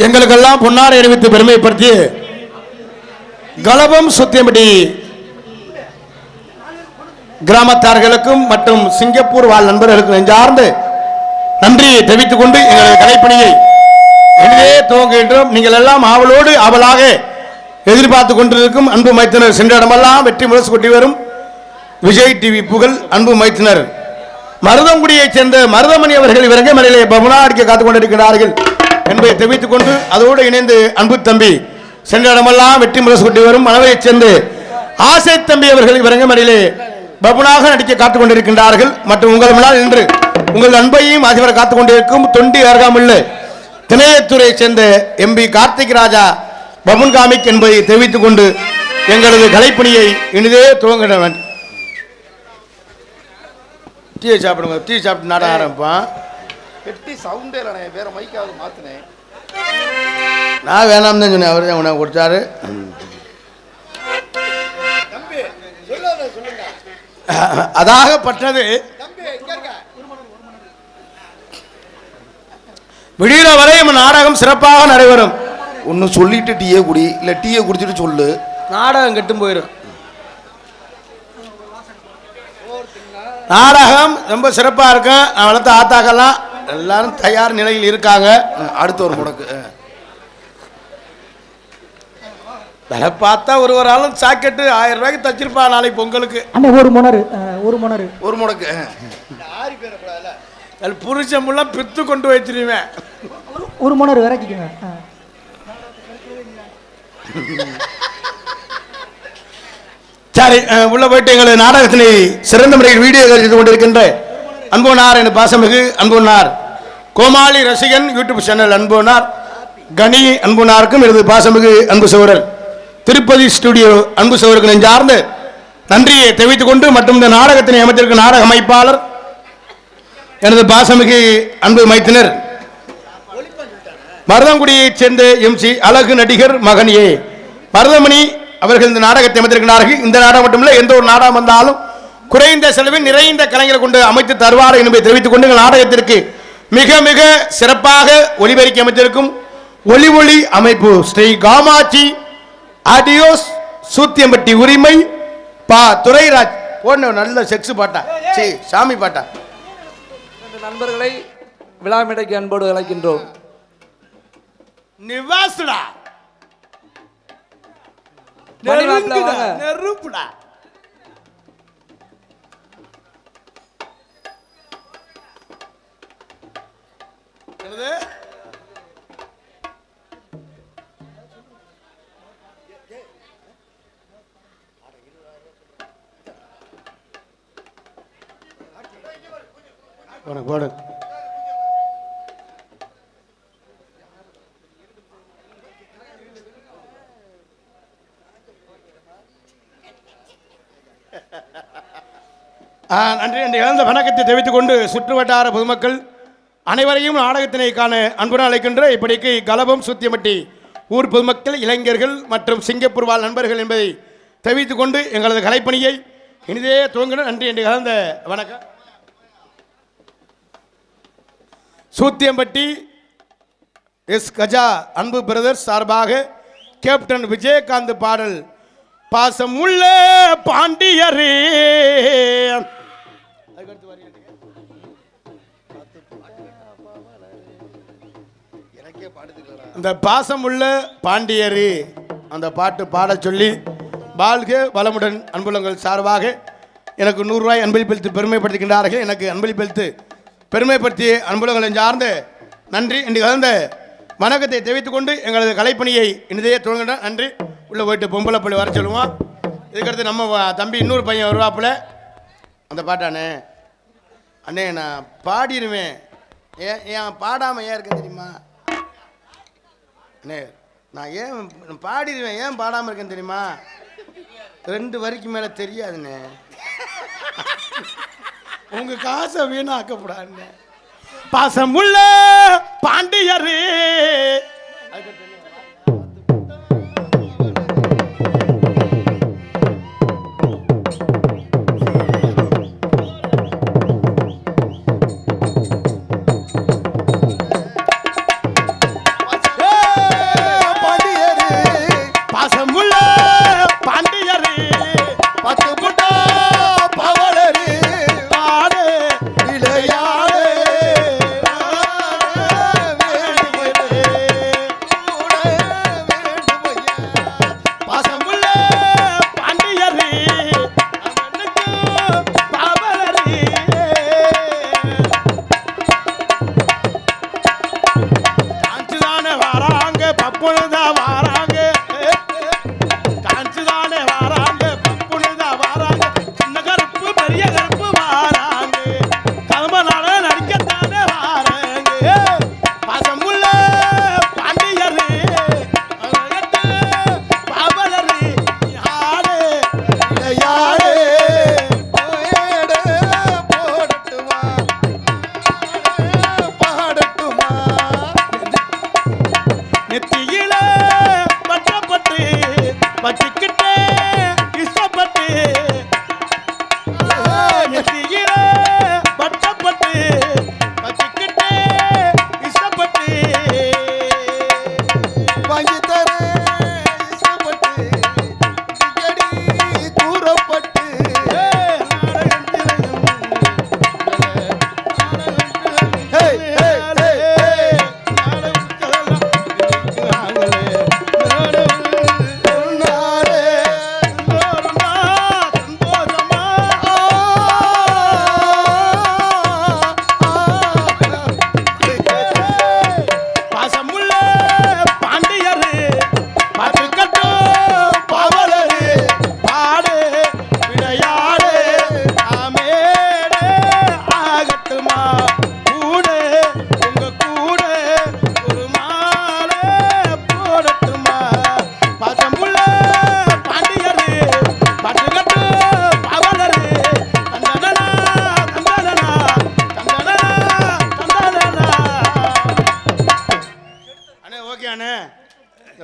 எங்களுக்கெல்லாம் பொன்னாடை அறிவித்து பெருமைப்படுத்தி கலபம் சுத்தியம்பட்டி கிராமத்தார்களுக்கும் மற்றும் சிங்கப்பூர் வாழ் நண்பர்களுக்கும் நெஞ்சார்ந்து நன்றியை தெரிவித்துக் கொண்டு எங்களது கலைப்பணியை எனவே துவங்குகின்றோம். நீங்கள் எல்லாம் ஆவலோடு ஆவலாக எதிர்பார்த்து கொண்டிருக்கும் அன்பு மைத்தினர் சென்ற இடமெல்லாம் வெற்றி முரசு கொட்டி வரும் விஜய் டிவி புகழ் அன்பு மைத்தினர் மருதங்குடியைச் சேர்ந்த மருதமணி அவர்கள் இவரங்க மலையிலே பவனா அடிக்க காத்துக் கொண்டிருக்கிறார்கள் என்பதை தெரிவித்துக் கொண்டு அதோடு இணைந்து அன்பு தம்பி சென்ற இடமெல்லாம் வெற்றி முரசு கொட்டி வரும் மனவையைச் சேர்ந்து ஆசை தம்பி அவர்கள் இவரங்க மலையிலே பபுனாக நடிக்க காத்துக் கொண்டிருக்கின்றார்கள். மற்றும் உங்கள் முன்னால் இன்று உங்கள் அன்பையும் ஆசிவரை காத்துக் கொண்டிருக்கும் தொண்டி அருகாமுள்ள திணையத்துறை சேர்ந்த எம்பி கார்த்திக் ராஜா பபுன் காமிக் என்பதை தெரிவித்துக் கொண்டு எங்களது கலைப்பணியை இனிதே துவங்க டீ சாப்பிடுங்க. டீ சாப்பிட்டு நாட ஆரம்பிப்பான். கெட்டி சவுண்டே இல்லை, வேற மைக்காவது மாத்தினேன். நான் வேணாம் தான் சொன்னேன், அவர் தான் உணவு கொடுத்தாரு. அதாகப்பட்டது விடிகிற வரை நம்ம நாடகம் சிறப்பாக நடைபெறும். ஒன்று சொல்லிட்டு டீயே குடி, இல்லை டீயை குடிச்சிட்டு சொல்லு. நாடகம் கெட்டும் போயிடும். நாடகம் ரொம்ப சிறப்பாக இருக்கும். நான் வளர்த்த ஆத்தாக்கெல்லாம் எல்லாரும் தயார் நிலையில் இருக்காங்க. அடுத்த ஒரு முடக்கு விலை பார்த்தா ஒரு ஆளும் சாக்கெட்டு 1000 ரூபாய்க்கு தச்சிருப்பா நாளைக்கு பொங்கலுக்கு. அண்ணே ஒரு மணரு ஒரு முடக்கு புருஷன் முள்ள பித்து கொண்டு வச்சிருவேன். ஒரு மணரு இறக்கிக்கங்க. சரி, உள்ள போயிட்டு எங்களது நாடகத்தினை சிறந்த முறையில் வீடியோ செய்து கொண்டிருக்கின்ற அன்போனார் என் பாசமிகு அன்போனார் கோமாளி ரசிகன் யூடியூப் சேனல் அன்போனார் கனி அன்போனாருக்கும் எனது பாசமிகு அன்பு சோழர் திருப்பதி ஸ்டுடியோ அன்பு சோழருக்கு நெஞ்சார்ந்து நன்றியை தெரிவித்துக் கொண்டு மற்றும் இந்த நாடகத்தினை அமைத்திருக்கும் நாடக அமைப்பாளர் எனது பாசமிகு அன்பு மைத்தினர் மருதங்குடியைச் சேர்ந்த MC அழகு நடிகர் மகன் ஏ மருதமணி அவர்கள் இந்த நாடகத்தை அமைத்திருக்கிறார்கள். இந்த நாடகம் மட்டுமில்லை, எந்த ஒரு நாடகம் வந்தாலும் குறைந்த செலவில் நிறைந்த கலைஞரை கொண்டு அமைத்து தருவார் என்பதை தெரிவித்துக் கொண்டு நாடகத்திற்கு மிக மிக சிறப்பாக ஒளிபெருக்கி அமைத்திருக்கும் ஒளி அமைப்பு ஸ்ரீ காமாட்சி ஆடியோஸ் சூத்தியம்பட்டி உரிமை பா துரைராஜ் போன நல்ல செக்ஸ் பாட்டா சரி சாமி பாட்டா நண்பர்களை விழா மேடைக்கு அன்போடு அழைக்கின்றோம். நிவாசுடா நெருப்புடா போடு நன்றி என்று இழந்த வணக்கத்தை தெரிவித்துக் கொண்டு சுற்று வட்டார பொதுமக்கள் அனைவரையும் நாடகத்தினை காண அன்புடன் அழைக்கின்ற இப்படிக்கு கலபம் சுத்தியமட்டி ஊர் பொதுமக்கள் இளைஞர்கள் மற்றும் சிங்கப்பூர் வாழ் நண்பர்கள் என்பதை தெரிவித்துக் கொண்டு எங்களது கலைப்பணியை இனிதே துவங்கின நன்றி என்று கலந்த வணக்கம். சூத்தியம்பட்டி எஸ் கஜா அன்பு பிரதர்ஸ் சார்பாக கேப்டன் விஜயகாந்த் பாடல் பாசம் உள்ள பாண்டியரே. இந்த பாசம் உள்ள பாண்டியரே அந்த பாட்டு பாட சொல்லி வாழ்க வளமுடன் அன்புலங்கள் சார்பாக எனக்கு 100 ரூபாய் அன்பளிப்பளித்து பெருமைப்படுத்துகின்றார்கள். எனக்கு அன்பளிப்பளித்து பெருமைப்படுத்திய அன்புலங்களை சார்ந்த நன்றி என்று கலந்த வணக்கத்தை தெரிவித்துக் கொண்டு எங்களது கலைப்பணியை இனிதே துவங்கின நன்றி. உள்ளே போயிட்டு பொம்பளை பள்ளி வர சொல்லுவோம். இதுக்கடுத்து நம்ம தம்பி இன்னொரு பையன் வருவாப்புல அந்த பாட்டானே அண்ணே நான் பாடிடுவேன். ஏன் பாடாமல் ஏன் இருக்கேன் தெரியுமா அண்ணே? நான் ஏன் பாடிடுவேன், ஏன் பாடாமல் இருக்கேன்னு தெரியுமா? 2 வரிக்கு மேலே தெரியாதுண்ணே. உங்கள் காசை வீணாக்கப்படாதுண்ணே. பாசம் உள்ள பாண்டியரே.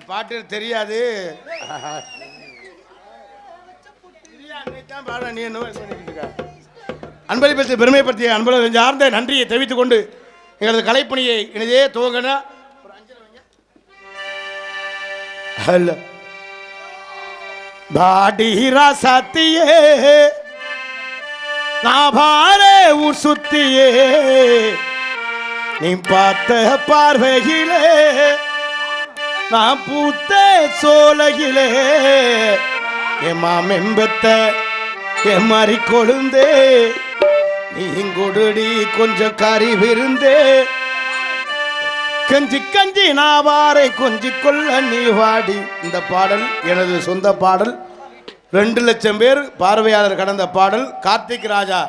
பாட்டு தெரியாது. அன்பளிப்பத்தை பெருமைப்படுத்திய அன்புடன் சார்ந்த நன்றியை தெரிவித்துக் கொண்டு எங்களது கலைப்பணியை இனிதே துவங்கினா பாடிரா சத்தியே நான் பாரே ஊர் சுத்தியே நீ பார்த்த பார்வையிலே நான் பூத்த சோலையிலே என் மாமெம்பத்த என் மாறி கொழுந்தே நீ கொடுடி கொஞ்சம் கறி விருந்தே கஞ்சி கஞ்சி நாவாரை கொஞ்சி கொள்ள நீ வாடி. இந்த பாடல் எனது சொந்த பாடல். 2 லட்சம் பேர் பார்வையாளர் கடந்த பாடல். கார்த்திக் ராஜா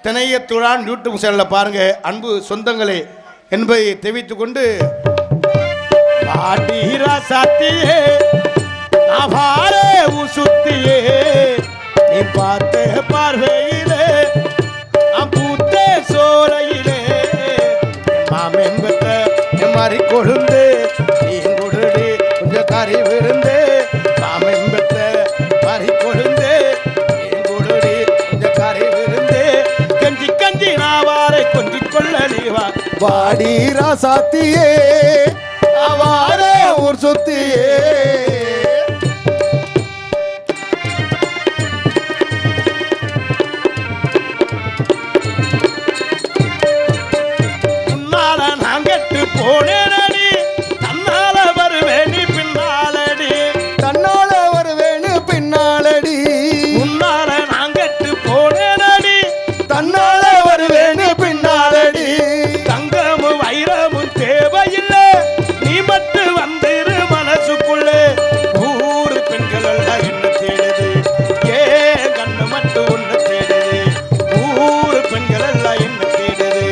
திணையத்துறான் யூடியூப் சேனலில் பாருங்க அன்பு சொந்தங்களே என்பதை தெரிவித்துக் கொண்டு பாடிரா சத்தியே நான் பாரே ஊர் சுத்தியே நீ பார்த்த பார்வையிலே மாமன் பெற்ற என் மாதிரி கொழுந்து நீ கொடுடி கொஞ்சம் கறி விருந்து மாமன் பெற்ற மாதிரி கொழுந்து நீ கொடுடி கொஞ்சம் கறி விருந்து கஞ்சி கஞ்சி நாவாரை கொஞ்சி கொள்ள நீவா வாடி ராசாத்தியே அவாரே ஊர் சொத்தியே முன்னால நான் கெட்டு போனேனடி தன்னால வருவேணி பின்னாலடி தன்னால வருவேன்னு பின்னாலடி முன்னால நான் கெட்டு போனேனடி தன்னால வருவேன்னு பின்னாலடி தங்கமும் வைரமும் தேவையில்லை நீ மட்டும் வந்திரு மனசுக்குள்ளே ஊரு பெண்கள் எல்லாம் என்ன தேடுது ஏன் கண்ணு மட்டும் உன்னை தேடுது ஊரு பெண்கள் எல்லாம் என்ன தேடுது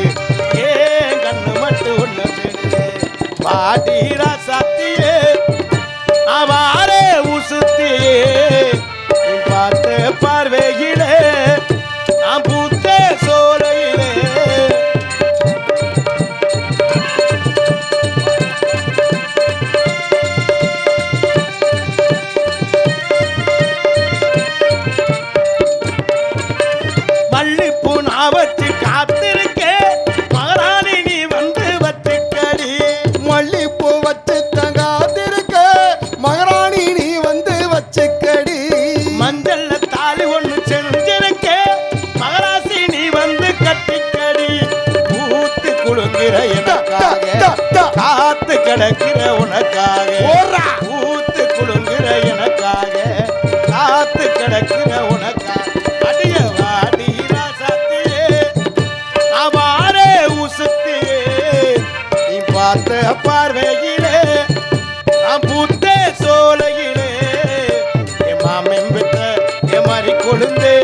ஏன் கண்ணு மட்டும் உன்னை தேடுது பாடி ராசாத்தியே அவாரே உசுத்தியே நீ பார்த்த பார்வையிலே நான் பூத்த சோலையிலே மல்லிப்பூ நான் வச்சு காத்திருக்கேன் மகாராணி நீ வந்து வச்சுக்கடி மல்லிப்பூ வச்சு தங்காதிருக்க மகாராணி நீ வந்து வச்சுக்கடி மஞ்சள்ல தாலி ஒண்ணு செஞ்சிருக்கேன் மகராசி நீ வந்து கட்டிக்கடி ஊத்து குழுங்குற எனக்காக காத்து கிடக்கிற உனக்காக ஊத்து குழுங்குற எனக்காக காத்து கிடக்கிற உனக்காக அடிய வாடி ராசாத்தியே அவாரே உசுத்தியே நீ பார்த்த பார்வையிலே நான் பூத்த சோலையிலே என் மாமன் பெற்ற என் மாதிரி கொழுந்தே